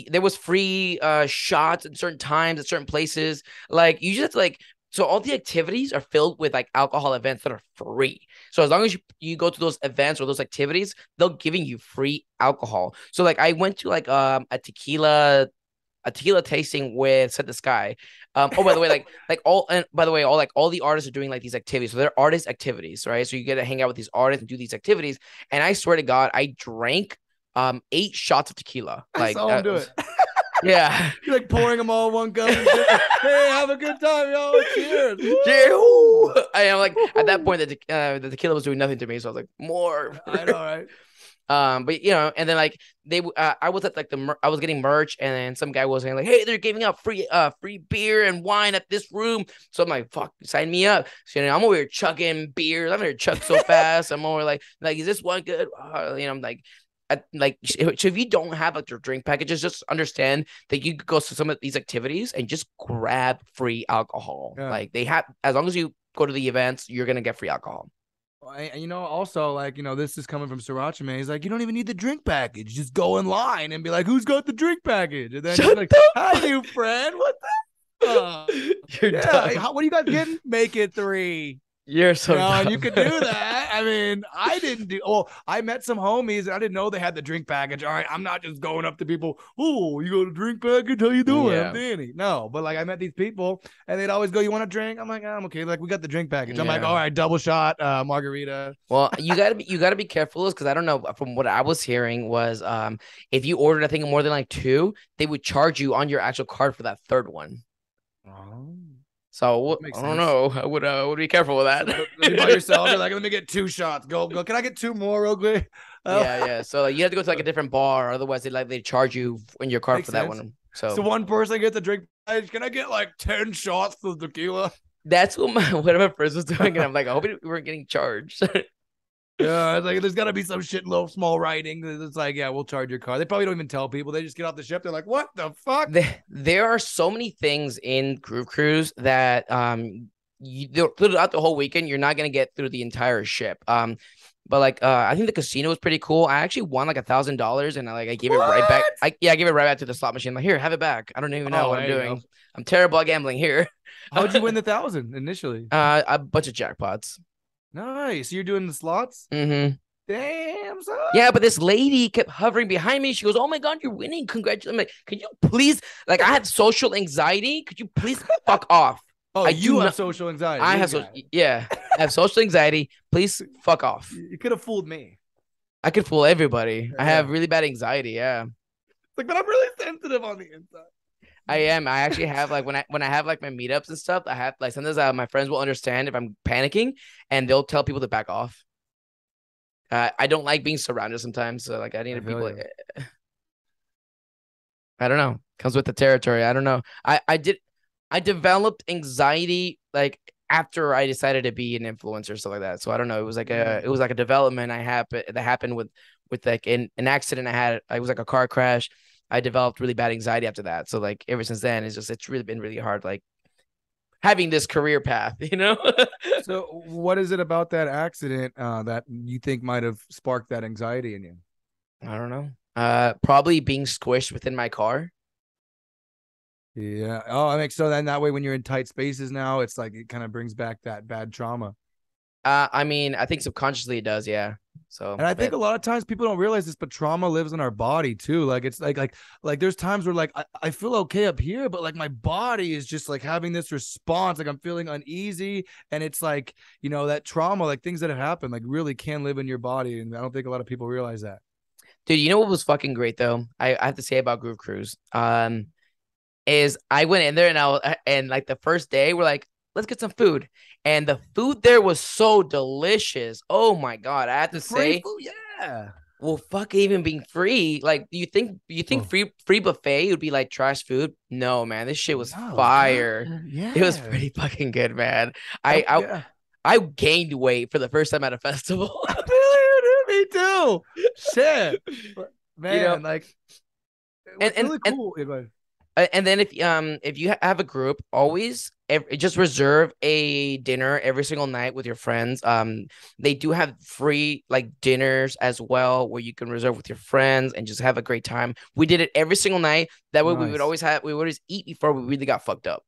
there was free shots at certain times at certain places. Like you just have to like. So all the activities are filled with like alcohol events that are free. So as long as you go to those events or those activities, they're giving you free alcohol. So like I went to like a tequila tasting with Set the Sky. Oh, by the way, all the artists are doing like these activities. So they're artist activities, right? So you get to hang out with these artists and do these activities. And I swear to God, I drank 8 shots of tequila. I saw him do it. Yeah. You're like pouring them all in one cup. And hey, have a good time, y'all. Cheers. Cheers. I am like at that point the tequila was doing nothing to me. So I was like, more. I know, right? But and then like I was at like I was getting merch, and then some guy was saying like, hey, they're giving out free beer and wine at this room. So I'm like, fuck, sign me up. So I'm over here chugging beers. I'm here chuck so fast. I'm over like, is this one good? I'm like. So if you don't have like your drink packages, just understand that you could go to some of these activities and just grab free alcohol. Yeah. Like they have, as long as you go to the events, you're gonna get free alcohol. Also, like, this is coming from Sriracha. He's like, you don't even need the drink package. Just go in line and be like, who's got the drink package? And then he's like, hi, new friend. What the? You're done. What are you guys getting? Make it 3. You're so dumb. And you could do that. I mean, I didn't do. Oh, I met some homies and I didn't know they had the drink package. All right, I'm not just going up to people. Oh, you got a drink package? How you doing? Yeah. I'm Danny. No, but like I met these people and they'd always go, "You want a drink?" I'm like, "I'm okay." Like we got the drink package. Yeah. I'm like, "All right, double shot, margarita." Well, you gotta be careful because I don't know. From what I was hearing was, if you ordered I think more than like 2, they would charge you on your actual card for that third one. Oh. So I don't know. I would be careful with that. So, you by yourself, you're like, let me get 2 shots. Go. Can I get 2 more real quick? Yeah. So like, you have to go to like a different bar, otherwise they charge you in your card for that one. So one person gets a drink. Can I get like 10 shots of tequila? That's what one of my friends was doing, and I'm like, I hope we weren't getting charged. Yeah, it's like there's got to be some shit, little small writing. It's like, yeah, we'll charge your car. They probably don't even tell people. They just get off the ship. They're like, what the fuck? There are so many things in Groove Cruise that throughout the whole weekend you're not gonna get through the entire ship. But like I think the casino was pretty cool. I actually won like $1,000, and I gave it right back. I gave it right back to the slot machine. Like, here, have it back. I don't even know what I'm doing. I'm terrible at gambling here. How'd you win the 1,000 initially? A bunch of jackpots. Nice. You're doing the slots? Mm-hmm. Damn, son. Yeah, but this lady kept hovering behind me. She goes, "Oh my God, you're winning. Congratulations." I'm like, "Can you please?" Like, I have social anxiety. Could you please fuck off? Oh, you have social anxiety. I have I have social anxiety. Please fuck off. You could have fooled me. I could fool everybody. Yeah. I have really bad anxiety. Yeah. Like, but I'm really sensitive on the inside. I am. I actually have like when I have like my meetups and stuff, I have like sometimes my friends will understand if I'm panicking and they'll tell people to back off. I don't like being surrounded sometimes, so like I need I to feel people. you. I don't know. Comes with the territory. I don't know. I developed anxiety like after I decided to be an influencer, stuff like that. So I don't know. It was like a development that happened with like an accident I had. It was like a car crash. I developed really bad anxiety after that. So like ever since then, it's really been really hard. Like having this career path, you know. So, what is it about that accident that you think might have sparked that anxiety in you? I don't know. Probably being squished within my car. Yeah. Oh, I think so. Then that way, when you're in tight spaces now, it's like it kind of brings back that bad trauma. I mean, I think subconsciously it does, yeah. So, And I think but a lot of times people don't realize this, but trauma lives in our body too. Like it's like there's times where like I feel okay up here, but like my body is just like having this response, like I'm feeling uneasy. And it's like, that trauma, like things that have happened, like really can live in your body. And I don't think a lot of people realize that. dude, you know what was fucking great though? I have to say about Groove Cruise. Is I went in there and like the first day we're like, let's get some food. And the food there was so delicious. Oh my God. I have The to free say, food, yeah. well, fuck even being free. Like, you think Oh, free buffet would be like trash food? No, man. This shit was no, it's fire. good. It was Yeah. pretty fucking good, man. I I, Yeah. I gained weight for the first time at a festival. I feel you, dude. Me too. Shit. you know, Man, like and what's and really and cool. Yeah, go ahead. And then if you have a group, always just reserve a dinner every single night with your friends. They do have free like dinners as well where you can reserve with your friends and just have a great time. We did it every single night. That way Nice. we would always eat before we really got fucked up.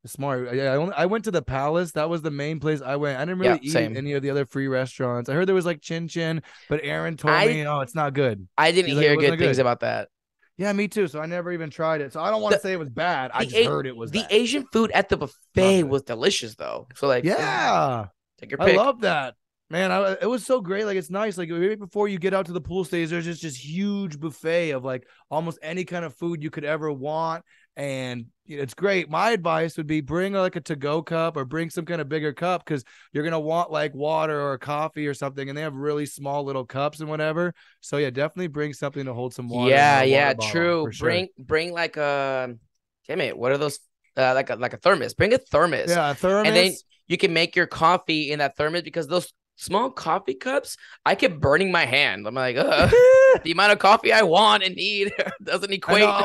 Smart. Yeah, I went to the Palace. That was the main place I went. I didn't really Yeah, eat at same. any of the other free restaurants. I heard there was like Chin Chin, but Aaron told I me, oh, it's not good. I didn't He's like, it hear wasn't good things good. about that. Yeah, me too. So I never even tried it. So I don't want to The say it was bad. I just the heard it was the bad. Asian food at the Not buffet good. was delicious though. So like, Yeah. take your I pick. love that. Man, it was so great. Like it's nice. Like right before you get out to the pool stage, there's just this huge buffet of like almost any kind of food you could ever want. And it's great. My advice would be bring like a to-go cup or bring some kind of bigger cup because you're gonna want like water or coffee or something, and they have really small little cups and whatever. So yeah, definitely bring something to hold some water in, or Yeah, a water yeah, bottle true. for sure. Bring like a damn it, what are those? Like a thermos. Bring a thermos, Yeah, a and then thermos. you can make your coffee in that thermos because those small coffee cups, I kept burning my hand. I'm like, the amount of coffee I want and need doesn't I know. equate.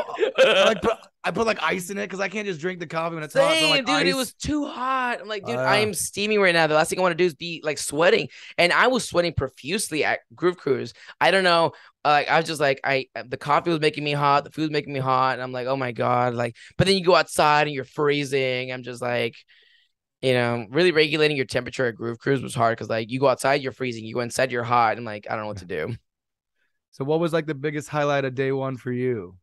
I put like ice in it because I can't just drink the coffee when it's hot. So I'm like Same, dude. It was ice. too hot. I'm like, dude, I Uh, am steaming right now. The last thing I want to do is be like sweating, and I was sweating profusely at Groove Cruise. I don't know. Like I was just like, the coffee was making me hot, the food was making me hot, and I'm like, oh my God. Like, but then you go outside and you're freezing. I'm just like, really regulating your temperature at Groove Cruise was hard because like you go outside, you're freezing. You go inside, you're hot. I'm like, I don't know what to do. so what was like the biggest highlight of day one for you?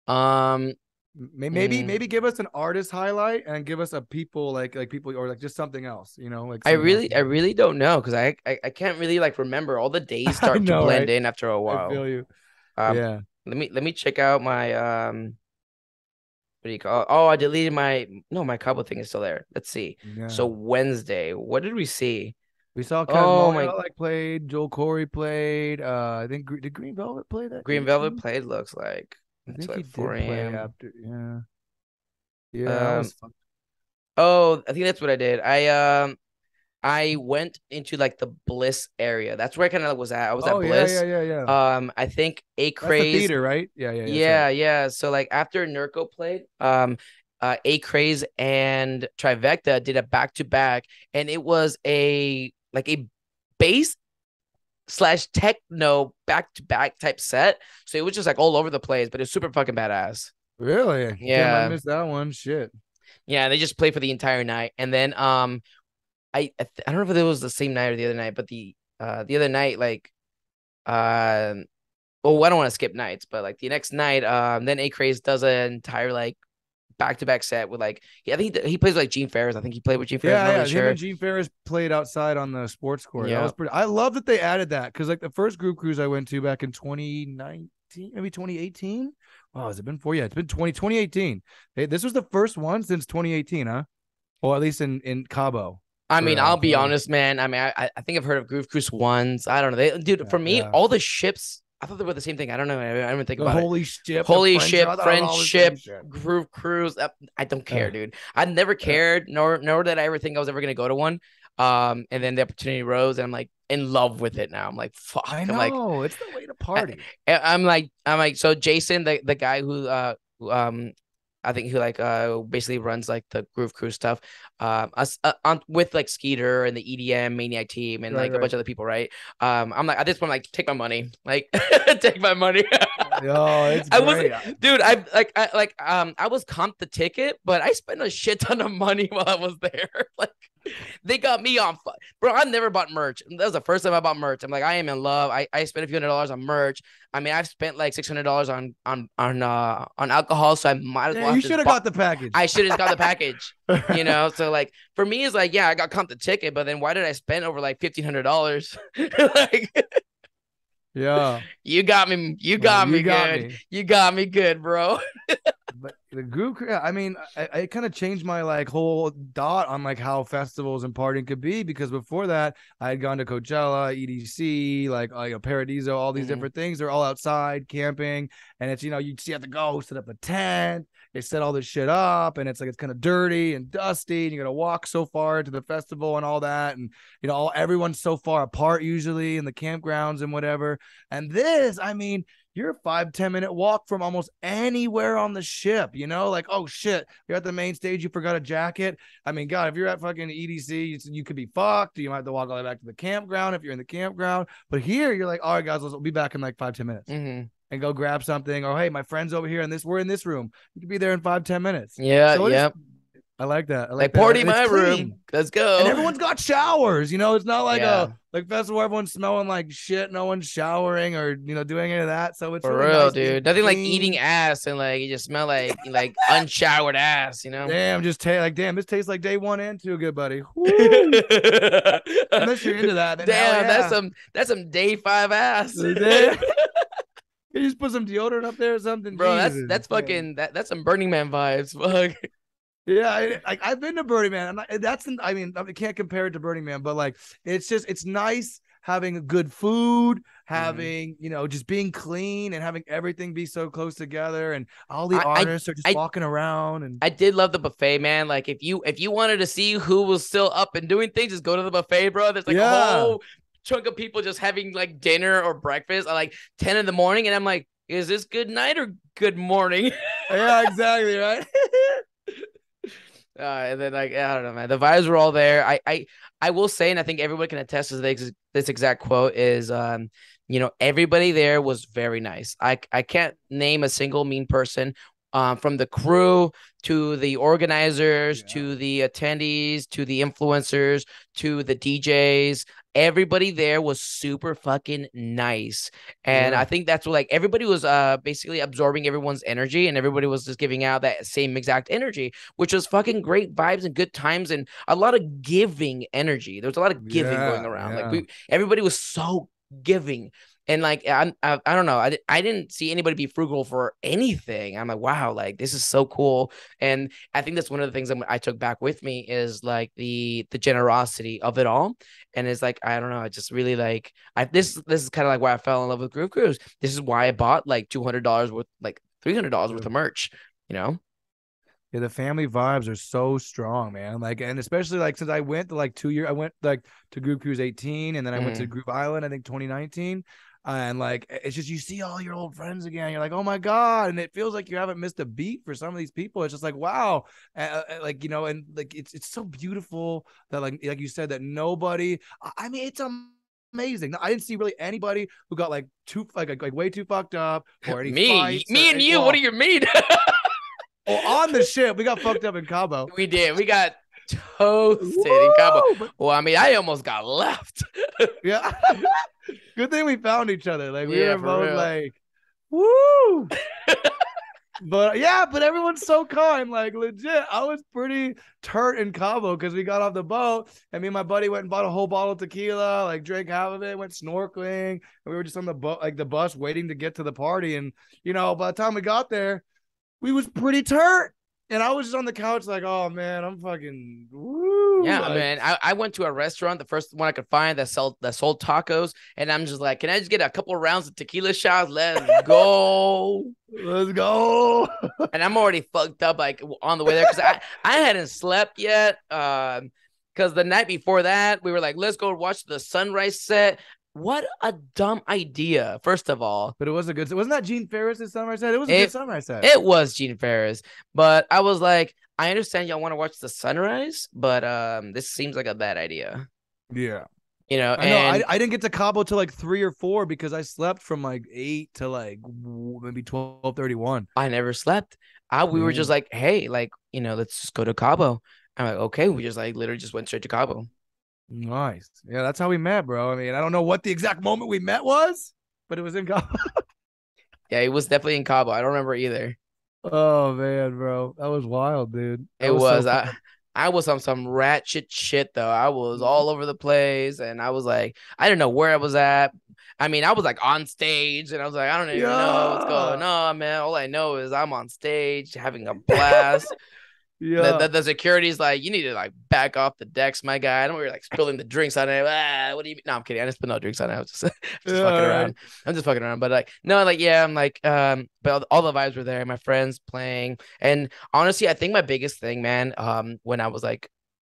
Um, Maybe mm, give us an artist highlight and give us a people like people or like just something else, like something else. I really don't know because I can't really like remember. All the days I start to know, blend right? in after a I while. feel you. Um, Yeah. let me check out my what do you call it? Oh, I deleted my no, my Cabo thing is still there. Let's see. Yeah. So Wednesday, what did we see? We saw Oh my Casmoya like played, Joel Corey played. I think did Green Velvet play that Green day Velvet too? played looks like I until think he like 4 did play a.m. after. Yeah. Yeah, that Um was fun. oh, I think that's what I did. I went into like the Bliss area. That's where I kind of was at. I was at Oh yeah, yeah, Bliss. yeah, yeah. I think A That's the Craze. theater, right? Yeah, yeah, yeah, that's right. Yeah, yeah. So like after Nurko played, A Craze and Trivecta did a back to back, and it was a bass slash techno back to back type set. So it was just like all over the place, but it's super fucking badass. Really? Damn, I Yeah, missed that one. Shit. yeah. They just played for the entire night, and then I don't know if it was the same night or the other night, but the other night well, I don't want to skip nights, but like the next night, then A Craze does an entire like back to back set with like yeah, I think he plays like Gene Ferris. I think he played with Gene Ferris. I'm not Yeah, really yeah. Him sure. and Gene Ferris played outside on the sports court. That Yeah, was pretty. I love that they added that because like the first group cruise I went to back in 2019, maybe 2018. Wow, has it been 4? Yeah, it's been 2018. This was the first one since 2018, huh? Or at least in Cabo. I mean, I'll be Florida. honest, man. I mean, I think I've heard of Groove Cruise once. I don't know. Dude, for me, Yeah. all the ships, I thought they were the same thing. I don't know. I didn't even think The about it. holy ship, the Holy French, I ship, thought it was all the same friendship, shit. Groove Cruise. I don't care, Uh, dude. I never cared, nor did I ever think I was ever gonna go to one. And then the opportunity rose, and I'm like in love with it now. I'm like, fuck. I I'm like, know, it's the way to party. I'm like, so Jason, the guy who I think he like basically runs like the Groove Cruise stuff, us on with like Skeeter and the EDM Maniac team and like a bunch of other people, right? I'm like at this point, like take my money, like take my money. Oh, it's I was, great. dude, I was comped the ticket, but I spent a shit ton of money while I was there. Like they got me on, bro. I never bought merch. That was the first time I bought merch. I'm like, I am in love. I spent a few $100s on merch. I mean, I've spent like $600 on alcohol, so I might as well. Yeah, you should have got the package. I should have got the package, you know. So like for me, it's like, yeah, I got comped the ticket, but then why did I spend over like $1,500? Like, Yeah, you got me. You well, got you me got good. me. You got me good, bro. But the Groove, I mean, I kind of changed my like whole dot on like how festivals and partying could be, because before that I had gone to Coachella, EDC, like Paradiso, all these different things. They're all outside camping, and it's, you have to go set up a tent. They set all this shit up, and it's like it's kind of dirty and dusty, and you got to walk so far to the festival and all that, and everyone's so far apart usually in the campgrounds and whatever. And this, I mean, you're a 5-10 minute walk from almost anywhere on the ship, like, oh shit, you're at the main stage, you forgot a jacket. I mean, God, if you're at fucking EDC, you could be fucked. You might have to walk all the way back to the campground if you're in the campground. But here you're like, all right, guys, we'll be back in like 5-10 minutes. And go grab something. Or, hey, my friend's over here and we're in this room. You could be there in 5-10 minutes. Yeah, so yeah. I like that. I like that. party And my it's room. clean. Let's go. And everyone's got showers. It's not like Yeah. like festival where everyone's smelling like shit. No one's showering or doing any of that. So it's For really real, nice, nothing clean. like eating ass and like you just smell like unshowered ass. Damn, damn, this tastes like day 1 and 2, good buddy. Unless you're into that, then Damn, yeah. that's some day 5 ass. You just put some deodorant up there or something, bro. Jesus. That's fucking that's some Burning Man vibes. Fuck. Yeah, I've been to Burning Man. I mean, I can't compare it to Burning Man, but like, it's nice having good food, having just being clean and having everything be so close together, and all the artists are just walking around. And I did love the buffet, man. Like if you wanted to see who was still up and doing things, just go to the buffet, bro. There's like a whole chunk of people just having like dinner or breakfast at like 10 in the morning, and I'm like, is this good night or good morning? Yeah, exactly, right. And then like, I don't know, man. The vibes were all there. I will say, and I think everyone can attest to this exact quote is, everybody there was very nice. I can't name a single mean person, from the crew to the organizers, to the attendees, to the influencers, to the DJs. Everybody there was super fucking nice. And I think that's what, like, everybody was basically absorbing everyone's energy, and everybody was just giving out that same exact energy, which was fucking great vibes and good times and a lot of giving energy. There was a lot of giving going around. Like everybody was so giving. And like, I don't know. I didn't see anybody be frugal for anything. I'm like, wow, like this is so cool. And I think that's one of the things that I took back with me is like the generosity of it all. And it's like, I don't know. I just really like, this is kind of like why I fell in love with Groove Cruise. This is why I bought like $200 worth, like $300 worth of merch, Yeah, the family vibes are so strong, man. Like, and especially like since I went to like 2 years, I went like to Groove Cruise 18, and then I went to Groove Island, I think 2019. And like, it's just, you see all your old friends again. You're like, oh my God. And it feels like you haven't missed a beat for some of these people. It's just like, wow. Like, and like, it's so beautiful that like you said, that nobody, I mean, it's amazing. I didn't see really anybody who got like way too fucked up or any me and you. What do you mean? On the ship, we got fucked up in Cabo. We did. We got toasted in Cabo. Well, I mean, I almost got left. Yeah. Good thing we found each other. Like, we were both like, woo. But yeah, but everyone's so kind. Like legit, I was pretty turt in Cabo because we got off the boat and me and my buddy went and bought a whole bottle of tequila, like drank half of it, went snorkeling, and we were just on the boat, like the bus, waiting to get to the party. And by the time we got there, we was pretty turt. And I was just on the couch like, oh man, I'm fucking woo. Yeah, Like, man. I went to a restaurant, the first one I could find that sold tacos, and I'm just like, can I just get a couple of rounds of tequila shots? Let's go. let's go. And I'm already fucked up like on the way there because I hadn't slept yet. Because the night before that, we were like, let's go watch the sunrise set. What a dumb idea, first of all. But it was a good, wasn't that Gene Ferris' sunrise set? It was a good sunrise set. It was Gene Ferris. But I was like, I understand y'all want to watch the sunrise, but this seems like a bad idea. Yeah. I didn't get to Cabo till like 3 or 4 because I slept from like 8 to like maybe 12:31. I never slept. We were just like, hey, like, let's just go to Cabo. I'm like, okay. We just like literally just went straight to Cabo. Nice. Yeah, that's how we met, bro. I mean, I don't know what the exact moment we met was, but it was in Cabo. Yeah, it was definitely in Cabo. I don't remember either. Oh man, bro. That was wild, dude. It was. I was on some ratchet shit though. I was all over the place and I was like, I didn't know where I was at. I mean, I was like on stage and I was like, I don't even know what's going on, man. All I know is I'm on stage having a blast. Yeah. The security's like, you need to like back off the decks, my guy. I don't know you're like spilling the drinks on it. What do you mean? No, I'm kidding. I didn't spill no drinks on it. I was just, fucking around. I'm just fucking around. But like, no, like, yeah, I'm like, but all the vibes were there. My friends playing. And honestly, I think my biggest thing, man, when I was like,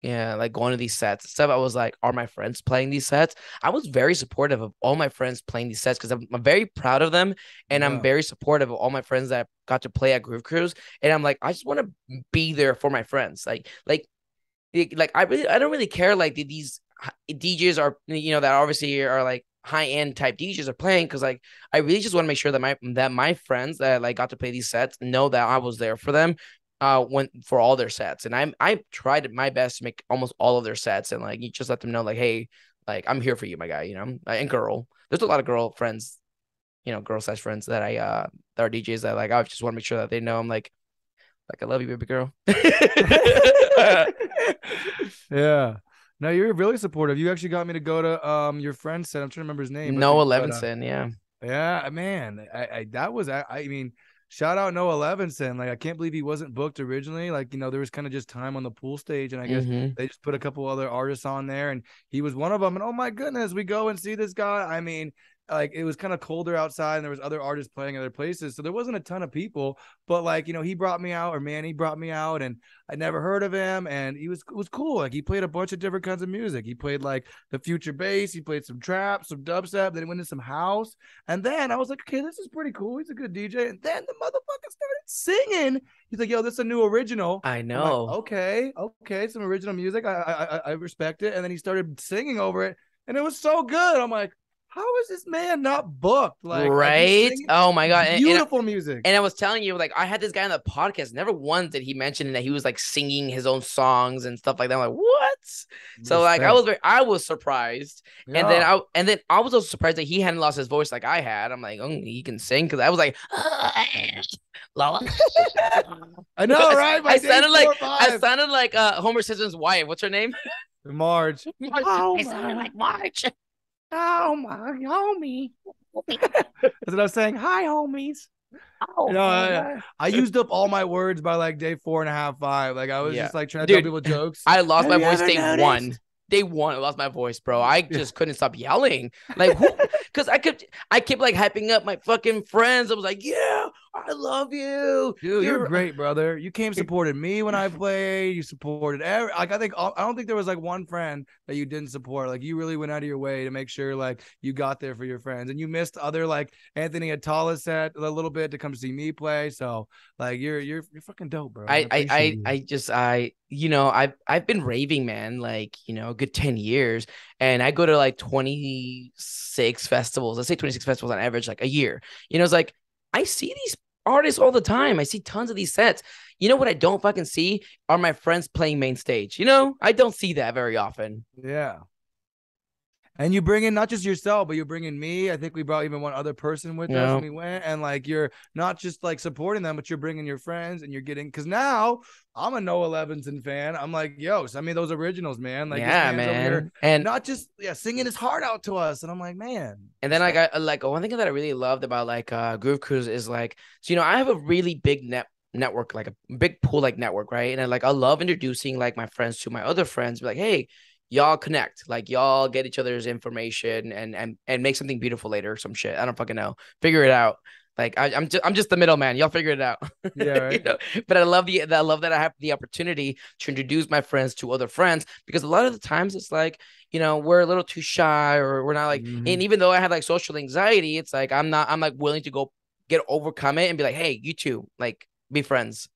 yeah, like going to these sets and stuff, I was like, are my friends playing these sets? I was very supportive of all my friends playing these sets because I'm very proud of them. And I'm very supportive of all my friends that got to play at Groove Cruise. And I'm like, I just want to be there for my friends. Like I don't really care. Like these DJs are, that obviously are like high end type DJs are playing because like I really just want to make sure that my friends that like got to play these sets know that I was there for them when for all their sets. And I tried my best to make almost all of their sets, and like you just let them know like, hey, like I'm here for you, my guy, and girl. There's a lot of girl friends, girl slash friends that that are DJs that like I just want to make sure that they know I'm like I love you, baby girl. Yeah. No, you're really supportive. You actually got me to go to your friend's set. I'm trying to remember his name. Noah Levinson, yeah. Yeah, man. I mean, shout out Noah Levinson. Like, I can't believe he wasn't booked originally. Like, there was kind of just time on the pool stage, and I guess they just put a couple other artists on there, and he was one of them. And oh my goodness, we go and see this guy. I mean, like it was kind of colder outside and there was other artists playing other places, so there wasn't a ton of people, but like he brought me out, or Manny brought me out, and I never heard of him, and it was cool. Like he played a bunch of different kinds of music. He played like the future bass, he played some trap, some dubstep, then he went into some house, and then I was like, okay, this is pretty cool, he's a good DJ. And then the motherfucker started singing. He's like, yo, this is a new original. I know. Like, okay, some original music. I respect it. And then he started singing over it, and it was so good. I'm like, how is this man not booked? Like, right? Oh my god, beautiful music. And I was telling you, like, I had this guy on the podcast. Never once did he mention that he was like singing his own songs and stuff like that. I'm like, what? So like, I was surprised, yeah. and then I was also surprised that he hadn't lost his voice like I had. I'm like, oh, he can sing, because I was like, I know, right? I sounded like Homer Simpson's wife. What's her name? Marge. I sounded like Marge. Oh my homie. That's what I was saying. Hi, homies. Oh, I used up all my words by like day 4.5, 5. Like I was just like trying to tell people jokes. I lost my voice day one. Day one, I lost my voice, bro. I just couldn't stop yelling. Like, because I kept like hyping up my fucking friends. I was like, yeah, I love you. Dude, you're great, brother. You came supported me when I played. You supported I don't think there was like one friend that you didn't support. Like you really went out of your way to make sure like you got there for your friends. And you missed other like Anthony Atala set a little bit to come see me play. So like you're fucking dope, bro. I've been raving, man, like, a good 10 years. And I go to like 26 festivals. Let's say 26 festivals on average, like a year. It's like, I see these artists all the time. I see tons of these sets. You know what I don't fucking see are my friends playing main stage. I don't see that very often. Yeah. And you bring in not just yourself, but you bring in me. I think we brought even one other person with us when we went. And like, you're not just like supporting them, but you're bringing your friends and you're getting, because now I'm a Noah Levinson fan. I'm like, yo, send me those originals, man. Like, this man's over here, and not just singing his heart out to us. And I'm like, man. And then like I like one thing that I really loved about like Groove Cruise is like, so I have a really big network, like a big pool like network, right? And I love introducing like my friends to my other friends, be like, hey, y'all connect, like y'all get each other's information and make something beautiful later or some shit. I don't fucking know. Figure it out. Like I'm just the middleman. Y'all figure it out. Yeah, right. But I love that I have the opportunity to introduce my friends to other friends, because a lot of the times it's like, we're a little too shy, or we're not like, and even though I have like social anxiety, it's like I'm like willing to go overcome it and be like, hey, you two, like, be friends.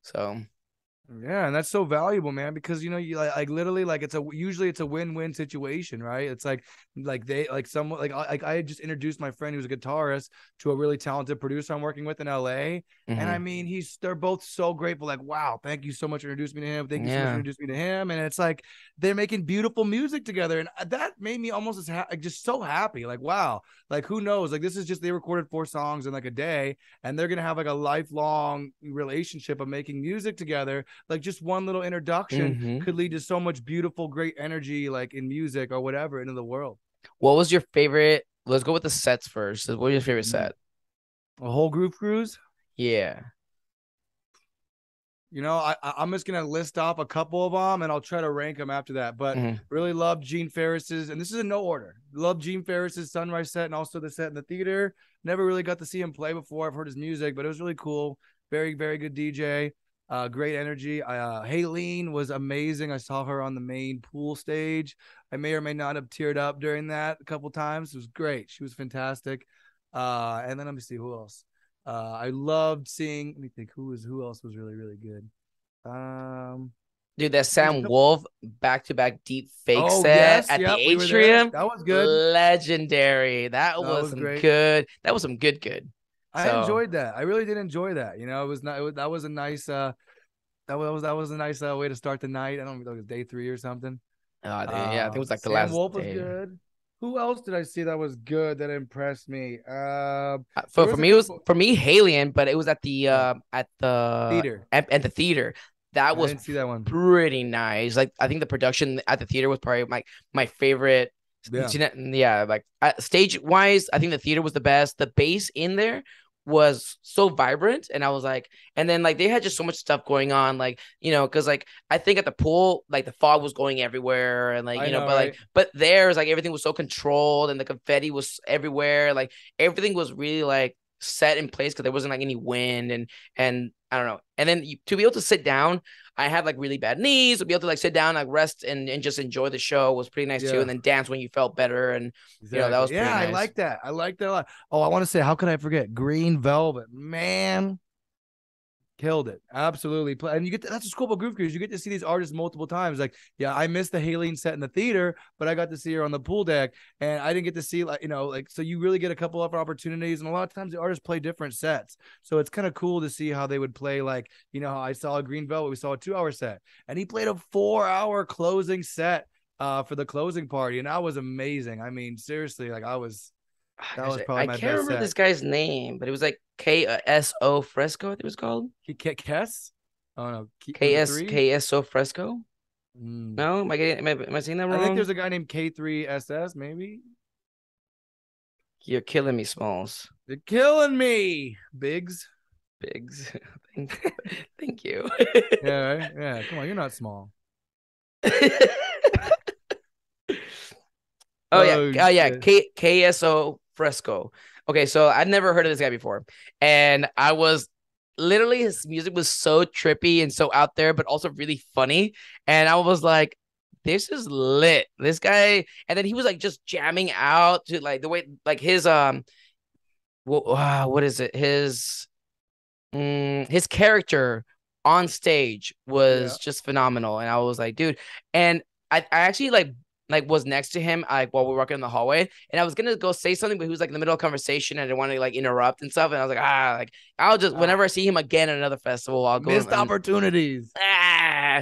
So yeah, and that's so valuable, man, because you like literally, like, usually it's a win-win situation, right? It's like they like someone like I just introduced my friend who's a guitarist to a really talented producer I'm working with in LA. And I mean, they're both so grateful, like, wow, thank you so much for introducing me to him. Thank you so much for introducing me to him. And it's like they're making beautiful music together, and that made me almost just so happy. Like, wow, like, who knows? Like, this is just, they recorded 4 songs in like a day, and they're gonna have like a lifelong relationship of making music together. Like, just one little introduction could lead to so much beautiful, great energy, like in music or whatever, into the world. What was your favorite? Let's go with the sets first. What was your favorite set? A whole Groove Cruise? Yeah. I'm just going to list off a couple of them, and I'll try to rank them after that. But really loved Gene Ferris's, and this is in no order. Loved Gene Ferris's Sunrise set, and also the set in the theater. Never really got to see him play before. I've heard his music, but it was really cool. Very, very good DJ. Great energy. Haylene was amazing. I saw her on the main pool stage. I may or may not have teared up during that a couple times. It was great. She was fantastic. And then let me see who else. I loved seeing. Let me think. Who else was really, really good? Dude, that Sam Wolf back-to-back deep fake set at the Atrium. That was good. Legendary. That was some great. Good. That was some good. I enjoyed that. I really did enjoy that. It was not. That was a nice. That was a nice way to start the night. I don't know if it was day 3 or something. Oh, dude, yeah, I think it was like the Sam last. Wolf day. Was good. Who else did I see that was good, that impressed me? For me, it was Halion, but it was at the theater. At the theater. That was, I didn't see that one. Pretty nice. Like, I think the production at the theater was probably my favorite. Yeah, like stage wise, I think the theater was the best. The bass in there was so vibrant, and I was like, and then like they had just so much stuff going on, like, because like I think at the pool, like the fog was going everywhere, and like but there's like everything was so controlled, and the confetti was everywhere, like everything was really like set in place because there wasn't like any wind, and I don't know. And then to be able to sit down, I had like really bad knees. To be able to like sit down, like rest and just enjoy the show was pretty nice too. And then dance when you felt better, and that was pretty nice. I like that. I like that a lot. Oh, I want to say, how could I forget Green Velvet? Man, killed it. Absolutely. And that's what's cool about Groove Cruise. You get to see these artists multiple times. Like, yeah, I missed the Haylene set in the theater, but I got to see her on the pool deck, and I didn't get to see, like, so you really get a couple of opportunities, and a lot of times the artists play different sets. So it's kind of cool to see how they would play. Like, I saw a Green Velvet, we saw a 2-hour set, and he played a 4-hour closing set for the closing party, and that was amazing. I mean, seriously, like that was probably my best set. I can't remember this guy's name, but it was like KSO Fresco, I think it was called. Kess? Oh no, KSO Fresco. No, am I saying that wrong? I think there's a guy named K3SS, maybe. You're killing me, Smalls. You're killing me, Biggs. Thank you. Yeah, right? Yeah. Come on, you're not small. KSO Fresco. Okay, so I'd never heard of this guy before, and I was literally, his music was so trippy and so out there, but also really funny, and I was like, this is lit. This guy, and then he was like just jamming out to like the way, like his what is it? His character on stage was just phenomenal, and I was like, dude, and I actually like was next to him like while we were walking in the hallway, and I was gonna go say something, but he was like in the middle of conversation, and I didn't want to like interrupt and stuff, and I was like, like I'll just whenever I see him again at another festival, I'll go. Missed opportunities.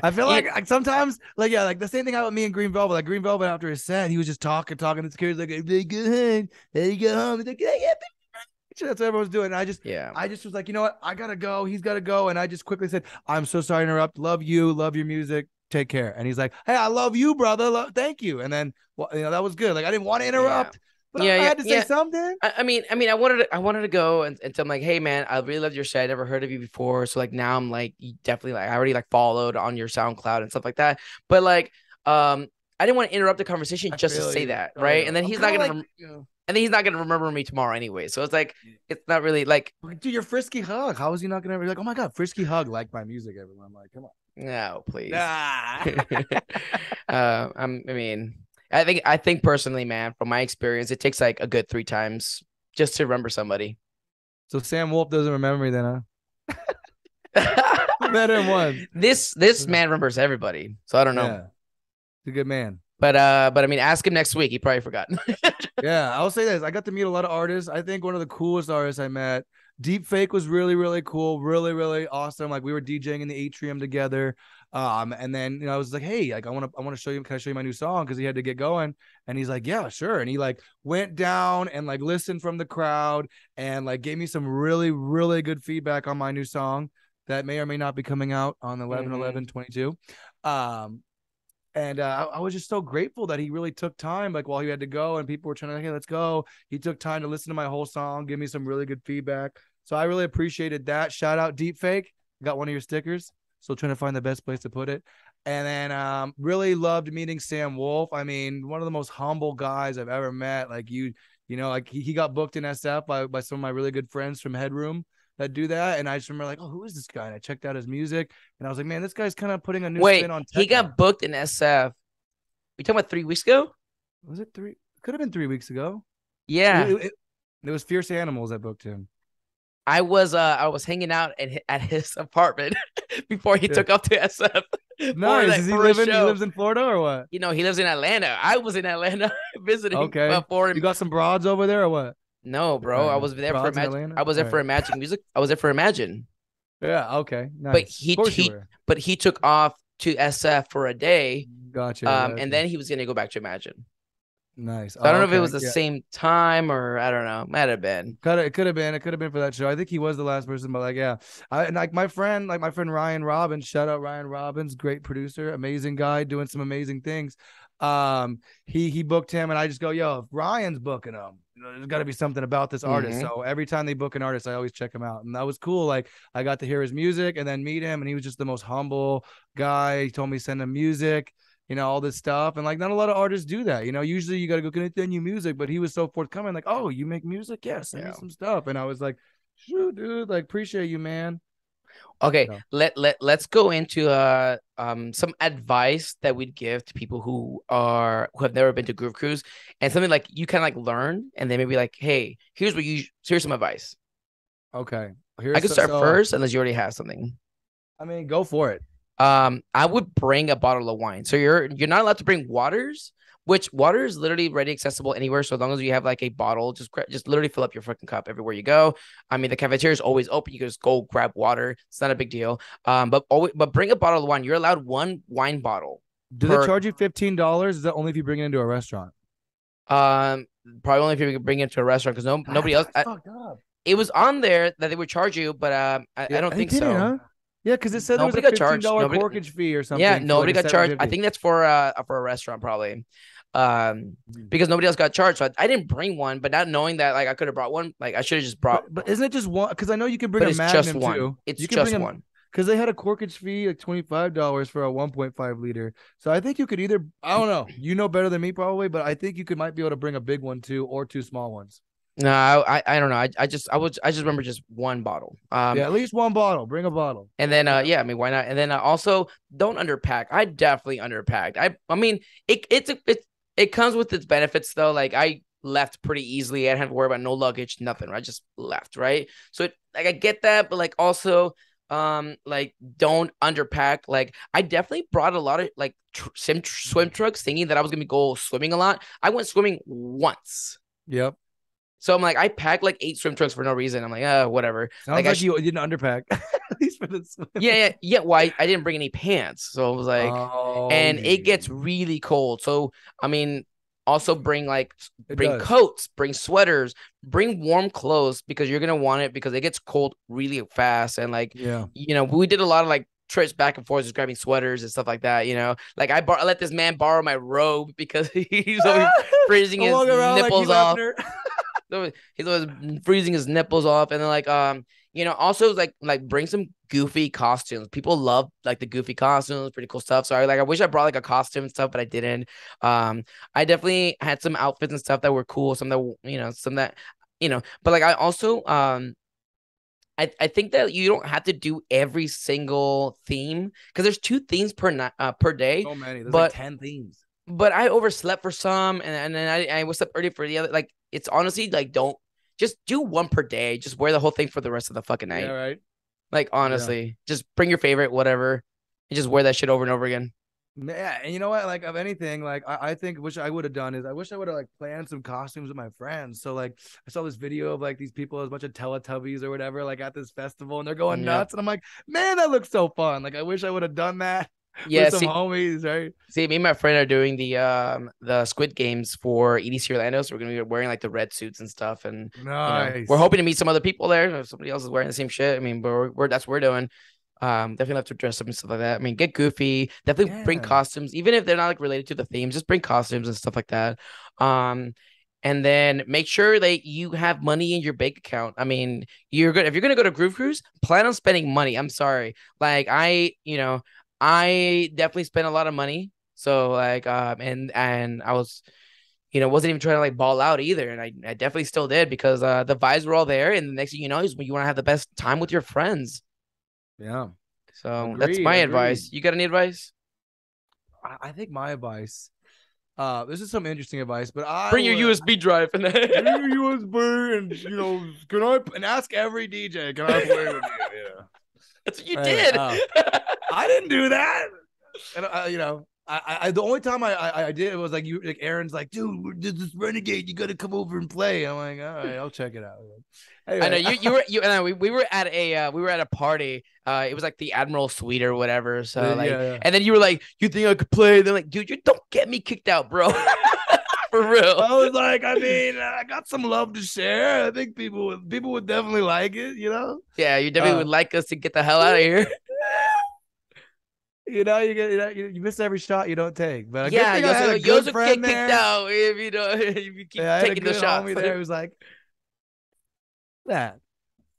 I feel like sometimes, like, yeah, like the same thing happened with me and Green Velvet. Like Green Velvet after his set, he was just talking. The security's like, "Hey, go ahead, hey, go home." He's like, "Yeah, that's what everyone's doing." And Yeah. I just was like, you know what? I gotta go. He's gotta go. And I just quickly said, "I'm so sorry to interrupt. Love you. Love your music. Take care." And he's like, "Hey, I love you, brother. Thank you." And then, well, that was good. Like I didn't want to Yeah. interrupt, but I had to say something. I wanted to go and tell him like, hey man, I really loved your set. I never heard of you before. So like now I'm like definitely like I already like followed on your SoundCloud and stuff like that. But like I didn't want to interrupt the conversation just to say that, right? And then he's not gonna and then he's not gonna remember me tomorrow anyway. So it's like it's not really like dude, your Frisky Hug. How is he not gonna be like, oh my god, Frisky Hug like my music, everyone? I'm like, come on. No, please. Nah. I think personally, man, from my experience, it takes like a good 3 times just to remember somebody. So Sam Wolf doesn't remember me then, huh? We met him once. This man remembers everybody, so I don't know. Yeah. He's a good man. But I mean, ask him next week. He probably forgot. Yeah, I'll say this. I got to meet a lot of artists. I think one of the coolest artists I met, Deep Fake, was really, really cool. Really, really awesome. Like we were DJing in the atrium together. And then I was like, hey, like I want to show you, can I show you my new song? Because he had to get going. And he's like, yeah, sure. And he like went down and like listened from the crowd and like gave me some really, really good feedback on my new song that may or may not be coming out on 11/11/22. And I was just so grateful that he really took time, like while he had to go and people were trying to, hey, let's go. He took time to listen to my whole song, give me some really good feedback. So I really appreciated that. Shout out Deep Fake. Got one of your stickers. Still trying to find the best place to put it. And then really loved meeting Sam Wolf. I mean, one of the most humble guys I've ever met. Like like he got booked in SF by some of my really good friends from Headroom that do that. And I just remember like, oh, who is this guy? And I checked out his music and I was like, man, this guy's kind of putting a new spin on techno. He got booked in SF. You talking about 3 weeks ago? Was it 3? Could have been 3 weeks ago. Yeah. It was Fierce Animals that booked him. I was hanging out at his apartment before he took off to SF. Nice. Is he lives in Florida or what? He lives in Atlanta. I was in Atlanta visiting. Okay. For him. You got some broads over there or what? No, bro. I was there for Imagine. I was there for Imagine Music. I was there for Imagine. Yeah. Okay. Nice. But he took off to SF for a day. Gotcha. And then he was gonna go back to Imagine. Nice. So I don't know if it was the same time or I don't know. Might have been. It could have been for that show. I think he was the last person, but like, yeah. My friend Ryan Robbins, shout out Ryan Robbins, great producer, amazing guy, doing some amazing things. He booked him and I just go, yo, if Ryan's booking him, there's got to be something about this artist. So every time they book an artist, I always check him out. And that was cool. Like I got to hear his music and then meet him. And he was just the most humble guy. He told me send him music, all this stuff. And like, not a lot of artists do that. Usually you got to go, can I send you music? But he was so forthcoming. Like, oh, you make music? Yes. Send me some stuff. And I was like, shoot, dude, like, appreciate you, man. Okay, let's go into some advice that we'd give to people who have never been to Groove Cruise and something like you kind of like learn and then maybe like, hey, here's some advice. Okay, I can start first unless you already have something. I mean, go for it. I would bring a bottle of wine. So you're not allowed to bring waters. Which water is literally ready accessible anywhere. So as long as you have like a bottle, just literally fill up your freaking cup everywhere you go. I mean, the cafeteria is always open. You can just go grab water. It's not a big deal. But bring a bottle of wine. You're allowed one wine bottle. Do they charge you $15? Is that only if you bring it into a restaurant? Probably only if you bring it to a restaurant because nobody else. It was on there that they would charge you, but I don't think so. Huh? Yeah, because it said there was a $15 corkage fee or something. Yeah, nobody got charged. I think that's for a restaurant probably. Because nobody else got charged. So I didn't bring one, but not knowing that like I could have brought one, like I should have just brought. But isn't it just one? Because I know you can bring a Magnum too. It's just one. Because they had a corkage fee like $25 for a 1.5 liter. So I think you could either, I don't know, you know better than me probably, but I think you might be able to bring a big one too, or 2 small ones. No, I don't know. I just remember just one bottle. Yeah, at least one bottle. Bring a bottle. And then I mean, why not? And then also don't underpack. I definitely underpacked. I mean, it comes with its benefits though. Like I left pretty easily. I didn't have to worry about no luggage, nothing. I just left, right? So like I get that, but like also like don't underpack. Like I definitely brought a lot of like swim trucks thinking that I was gonna go swimming a lot. I went swimming once. Yep. So I'm like, I packed like 8 swim trunks for no reason. I'm like, whatever. Sounds like you didn't underpack. At least for the swim. Yeah. Well, I didn't bring any pants, so it was like, Oh, and it gets really cold. So I mean, also it bring does. coats, bring sweaters, bring warm clothes because you're gonna want it because it gets cold really fast. And like, Yeah. we did a lot of like trips back and forth, just grabbing sweaters and stuff like that. Like I let this man borrow my robe because he's always freezing I'm his walking around like nipples Hugh off. Hefner. So he's always freezing his nipples off, and then like also like bring some goofy costumes. People love like the goofy costumes, pretty cool stuff. So I wish I brought like a costume and stuff, but I didn't. I definitely had some outfits and stuff that were cool. Some that but like I also I think that you don't have to do every single theme because there's 2 themes per night per day. So many. There's like But 10 themes. but I overslept for some, and then I was up early for the other. Like it's honestly like don't just do one per day. Just wear the whole thing for the rest of the fucking Yeah, night. right. Like Yeah. honestly, just bring your favorite whatever, and just wear that shit over and over again. Yeah, and you know what? Like of anything, like I think which I would have done is I wish I would have like planned some costumes with my friends. So like I saw this video of like these people, a bunch of Teletubbies or whatever, like at this festival, and they're going Yeah. nuts. And I'm like, man, that looks so fun. Like I wish I would have done that Yeah. with some See, homies, right? see, me and my friend are doing the Squid Games for EDC Orlando, so we're gonna be wearing like the red suits and stuff, and we're Nice. hoping to meet some other people there. If somebody else is wearing the same shit, I mean, but we're that's what we're doing. Definitely have to dress up and stuff like that. I mean, get goofy. Definitely bring Yeah. costumes, even if they're not like related to the theme. Just bring costumes and stuff like that. And then make sure that you have money in your bank account. I mean, if you're gonna go to Groove Cruise, plan on spending money. I'm sorry, like I definitely spent a lot of money. So like, and I was, wasn't even trying to like ball out either, and I definitely still did because the vibes were all there, and the next thing you know is when you want to have the best time with your friends. Yeah. So that's Agreed. my Agreed. advice. You got any advice? I think my advice. This is some interesting advice, but I Bring your would USB drive and bring your USB and can I and ask every DJ, can I play with you? Yeah. That's what you Anyway, did. I didn't do that. And I the only time I did it was like Aaron's like, dude, this Renegade, you gotta come over and play. I'm like, all right, I'll check it out. I know Anyway, you and I, we were at a party. It was like the Admiral Suite or whatever. So like, yeah. and then you were like, you think I could play? They're like, dude, you don't get me kicked out, bro. For real. I was like, I mean, I got some love to share. I think people would definitely like it, Yeah, you definitely would like us to get the hell out of here. You miss every shot you don't take. But a good Yeah, thing I had a you good also get friend kicked there. out if if you keep Yeah, I had a taking the good shots. homie there who was like, that.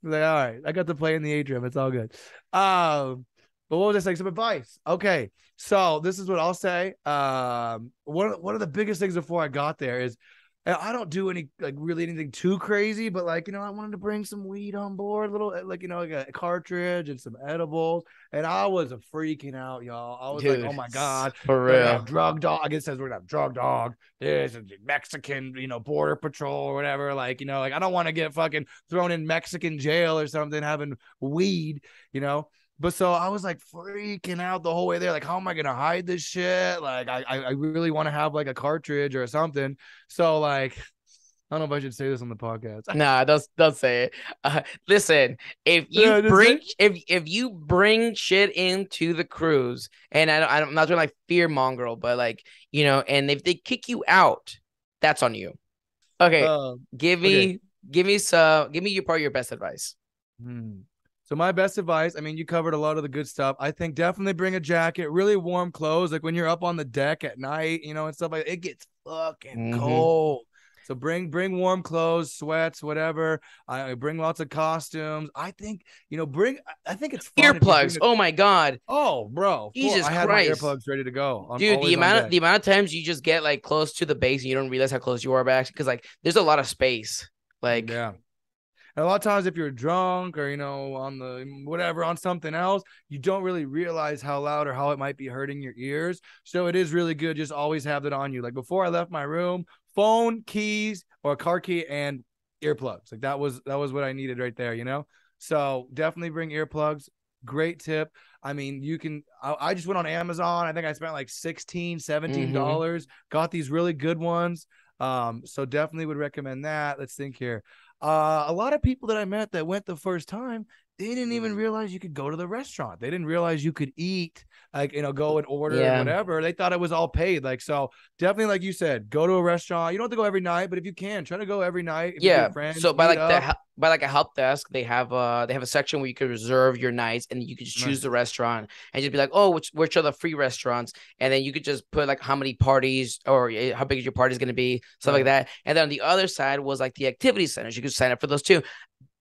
Like, all right, I got to play in the atrium. It's all good. But what was I saying? Some advice. Okay, so this is what I'll say. One of the biggest things before I got there is I don't do any like really anything too crazy, but like I wanted to bring some weed on board, a little like like a cartridge and some edibles, and I was freaking out, y'all. I was like, Dude, oh my god, for we're gonna have real. drug dog. I guess it says we're gonna have drug dog. There's a Mexican, border patrol or whatever. Like like I don't want to get fucking thrown in Mexican jail or something having weed. But so I was like freaking out the whole way there. Like, how am I gonna hide this shit? Like, I really want to have like a cartridge or something. So like, I don't know if I should say this on the podcast. Nah, don't say it. Listen, if Yeah, you bring if you bring shit into the cruise, and I'm not trying to like fear mongrel, but like and if they kick you out, that's on you. Okay, give okay. me your part of your best advice. So my best advice, I mean, you covered a lot of the good stuff. I think definitely bring a jacket, really warm clothes. Like when you're up on the deck at night, and stuff like that, it gets fucking cold. So bring warm clothes, sweats, whatever. I bring lots of costumes. I think, I think it's fun. Earplugs. Oh my God. Oh, bro. Jesus I had Christ. my earplugs ready to go. I'm Dude, the amount of times you just get like close to the base and you don't realize how close you are back because like there's a lot of space. Like yeah. And a lot of times if you're drunk or, on the whatever, on something else, you don't really realize how loud or how it might be hurting your ears. So it is really good. Just always have that on you. Like before I left my room, phone, keys, or a car key and earplugs. Like that was what I needed right there, So definitely bring earplugs. Great tip. I mean, I just went on Amazon. I think I spent like $16, $17, got these really good ones. So definitely would recommend that. Let's think here. A lot of people that I met that went the first time they didn't even realize you could go to the restaurant. They didn't realize you could eat, like, go and order and whatever. They thought it was all paid. Like, so definitely, like you said, go to a restaurant. You don't have to go every night, but if you can, try to go every night. If you get friends, so by meet like up. by like a help desk, they have a section where you can reserve your nights, and you can just choose the restaurant and just be like, oh, which are the free restaurants, and then you could just put like how many parties or how big is your party is going to be, stuff like that. And then on the other side was like the activity centers. You could sign up for those too.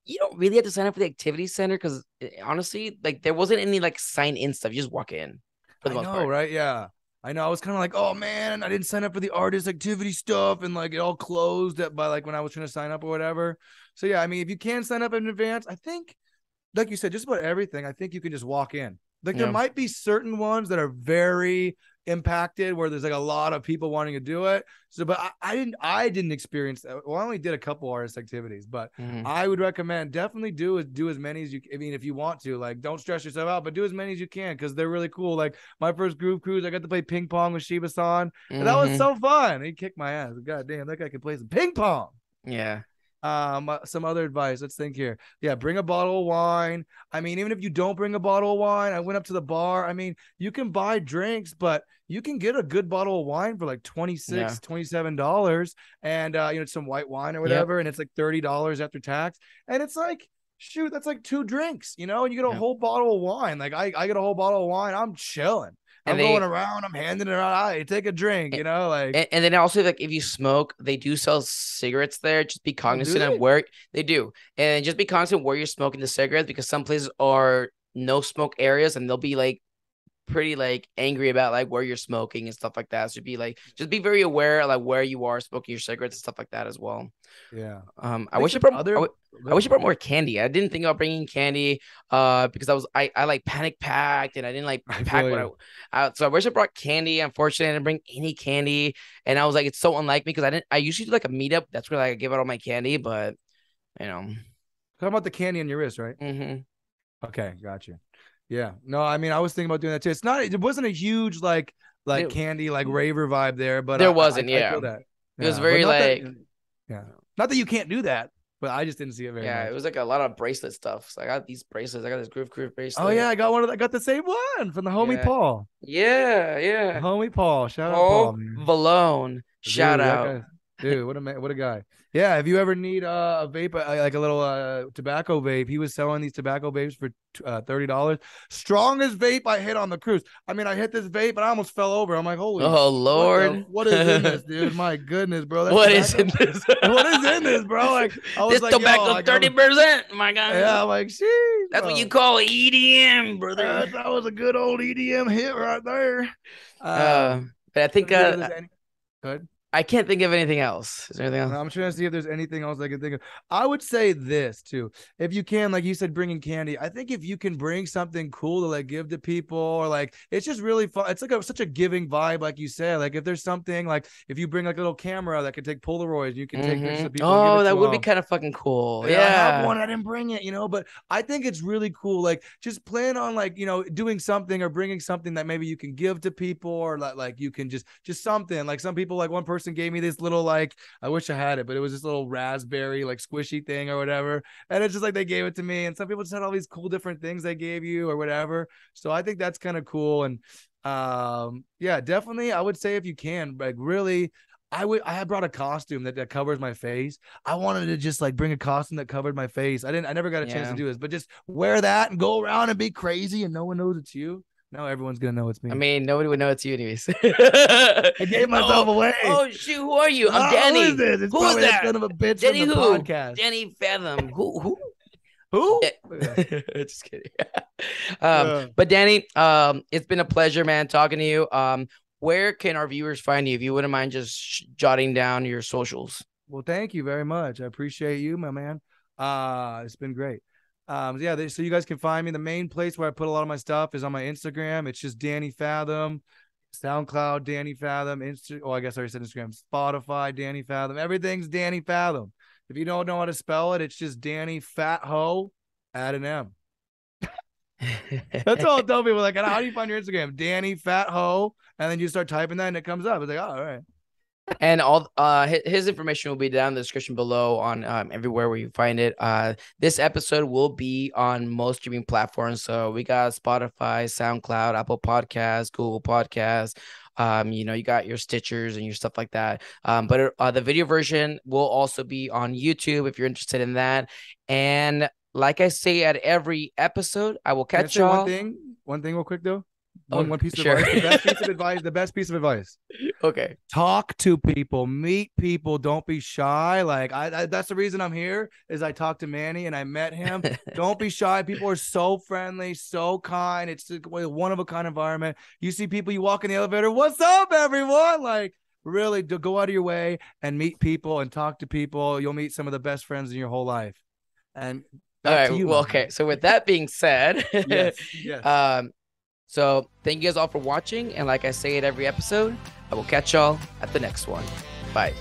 You don't really have to sign up for the activity center because honestly, like there wasn't any like sign in stuff. You just walk in for the most part. Right? Yeah. I know. I was kind of like, oh man, I didn't sign up for the artist activity stuff, and like it all closed by like when I was trying to sign up or whatever. So yeah, I mean, if you can sign up in advance, I think, like you said, just about everything, I think you can just walk in. Like there might be certain ones that are very impacted where there's like a lot of people wanting to do it. So, but I didn't experience that. Well, I only did a couple artist activities, but I would recommend definitely do as many as you. I mean, if you want to, like, don't stress yourself out, but do as many as you can because they're really cool. Like my first Groove Cruise, I got to play ping pong with Shiba-san, and that was so fun. He kicked my ass. God damn, that guy can play some ping pong. Yeah. Some other advice. Let's think here. Yeah, bring a bottle of wine. I mean, even if you don't bring a bottle of wine, I went up to the bar. I mean, you can buy drinks, but you can get a good bottle of wine for like $26, $27, and some white wine or whatever, and it's like $30 after tax, and it's like, shoot, that's like 2 drinks, and you get a whole bottle of wine. Like I get a whole bottle of wine, I'm chilling. I'm going around, I'm handing it around. Hey, take a drink, like. And then also, like, if you smoke, they do sell cigarettes there. Just be cognizant of where they do. And just be cognizant where you're smoking the cigarettes because some places are no smoke areas and they'll be like pretty like angry about like where you're smoking and stuff like that. So just be very aware of like where you are smoking your cigarettes and stuff like that as well. Yeah. I wish I brought more candy. I didn't think about bringing candy because I like panic packed and I didn't like pack what so I wish I brought candy. Unfortunately, I didn't bring any candy, and I was like, it's so unlike me because I usually do like a meetup. That's where like, I give out all my candy, but talking about the candy on your wrist, right? Okay, gotcha. Yeah. No, I mean, I was thinking about doing that too. It wasn't a huge like candy, like raver vibe there, but there wasn't. I feel that. It was very like, not that you can't do that, but I just didn't see it very much. It was like a lot of bracelet stuff. So I got these bracelets. I got this Groove Cruise bracelet. Oh yeah, I got the same one from the homie Paul. Yeah. The homie Paul. Shout out Paul, man. Valone. Shout out. Dude, what a guy. Yeah, if you ever need a vape, like a little tobacco vape, he was selling these tobacco vapes for $30. Strongest vape I hit on the cruise. I mean, I hit this vape and I almost fell over. I'm like, holy Lord, what is in this, dude? My goodness, bro. What is in this? What is in this, bro? Like, I was this tobacco 30%. My God. Yeah, I'm like, sheesh. That's what you call EDM, brother. That was a good old EDM hit right there. But I think good. I can't think of anything else. Is there anything else? I'm trying to see if there's anything else I can think of. I would say this too. If you can, like you said, bringing candy. I think if you can bring something cool to like give to people, or like it's just really fun. It's like such a giving vibe, like you said. Like if there's something like if you bring like a little camera that can take Polaroids, you can take pictures of people. Oh, that would be kind of fucking cool. Yeah, I have one. I didn't bring it, but I think it's really cool. Like just plan on like doing something or bringing something that maybe you can give to people, or like you can just something. Like some people, like one person gave me this little, like, I wish I had it, but it was this little raspberry like squishy thing or whatever, and it's just like they gave it to me. And some people just had all these cool different things they gave you or whatever. So I think that's kind of cool. And yeah, definitely I would say if you can, like, really, I had brought a costume that covers my face. I wanted to just like bring a costume that covered my face. I never got a chance to do this, but just wear that and go around and be crazy and no one knows it's you. Now everyone's gonna know it's me. I mean, nobody would know it's you anyways. I gave myself away. Oh shoot, who are you? I'm Danny. Who is this? It's who is that? Son of a bitch Danny from the who? podcast. Danny Fathom. Who? Just kidding. But Danny, it's been a pleasure, man, talking to you. Where can our viewers find you? If you wouldn't mind just jotting down your socials. Well, thank you very much. I appreciate you, my man. It's been great. Yeah, so you guys can find me. The main place where I put a lot of my stuff is on my Instagram. It's just Danny Fathom, SoundCloud, Danny Fathom, I guess I already said Instagram, Spotify, Danny Fathom. Everything's Danny Fathom. If you don't know how to spell it, it's just Danny Fat Ho, add an M. That's all I tell people. Like, how do you find your Instagram? Danny Fat Ho, and then you start typing that and it comes up. It's like, oh, all right. And all his information will be down in the description below on everywhere where you find it. This episode will be on most streaming platforms. So we got Spotify, SoundCloud, Apple Podcasts, Google Podcasts. You got your Stitchers and your stuff like that. But the video version will also be on YouTube if you're interested in that. And like I say at every episode, I will catch y'all. One thing real quick though. One piece of sure. advice. The best piece of advice. Okay. Talk to people, meet people. Don't be shy. Like that's the reason I'm here is I talked to Manny and I met him. Don't be shy. People are so friendly, so kind. It's a one of a kind environment. You see people, you walk in the elevator. What's up, everyone? Like really go out of your way and meet people and talk to people. You'll meet some of the best friends in your whole life. And all right. Well, okay. So with that being said, yes. So thank you guys all for watching. And like I say at every episode, I will catch y'all at the next one. Bye.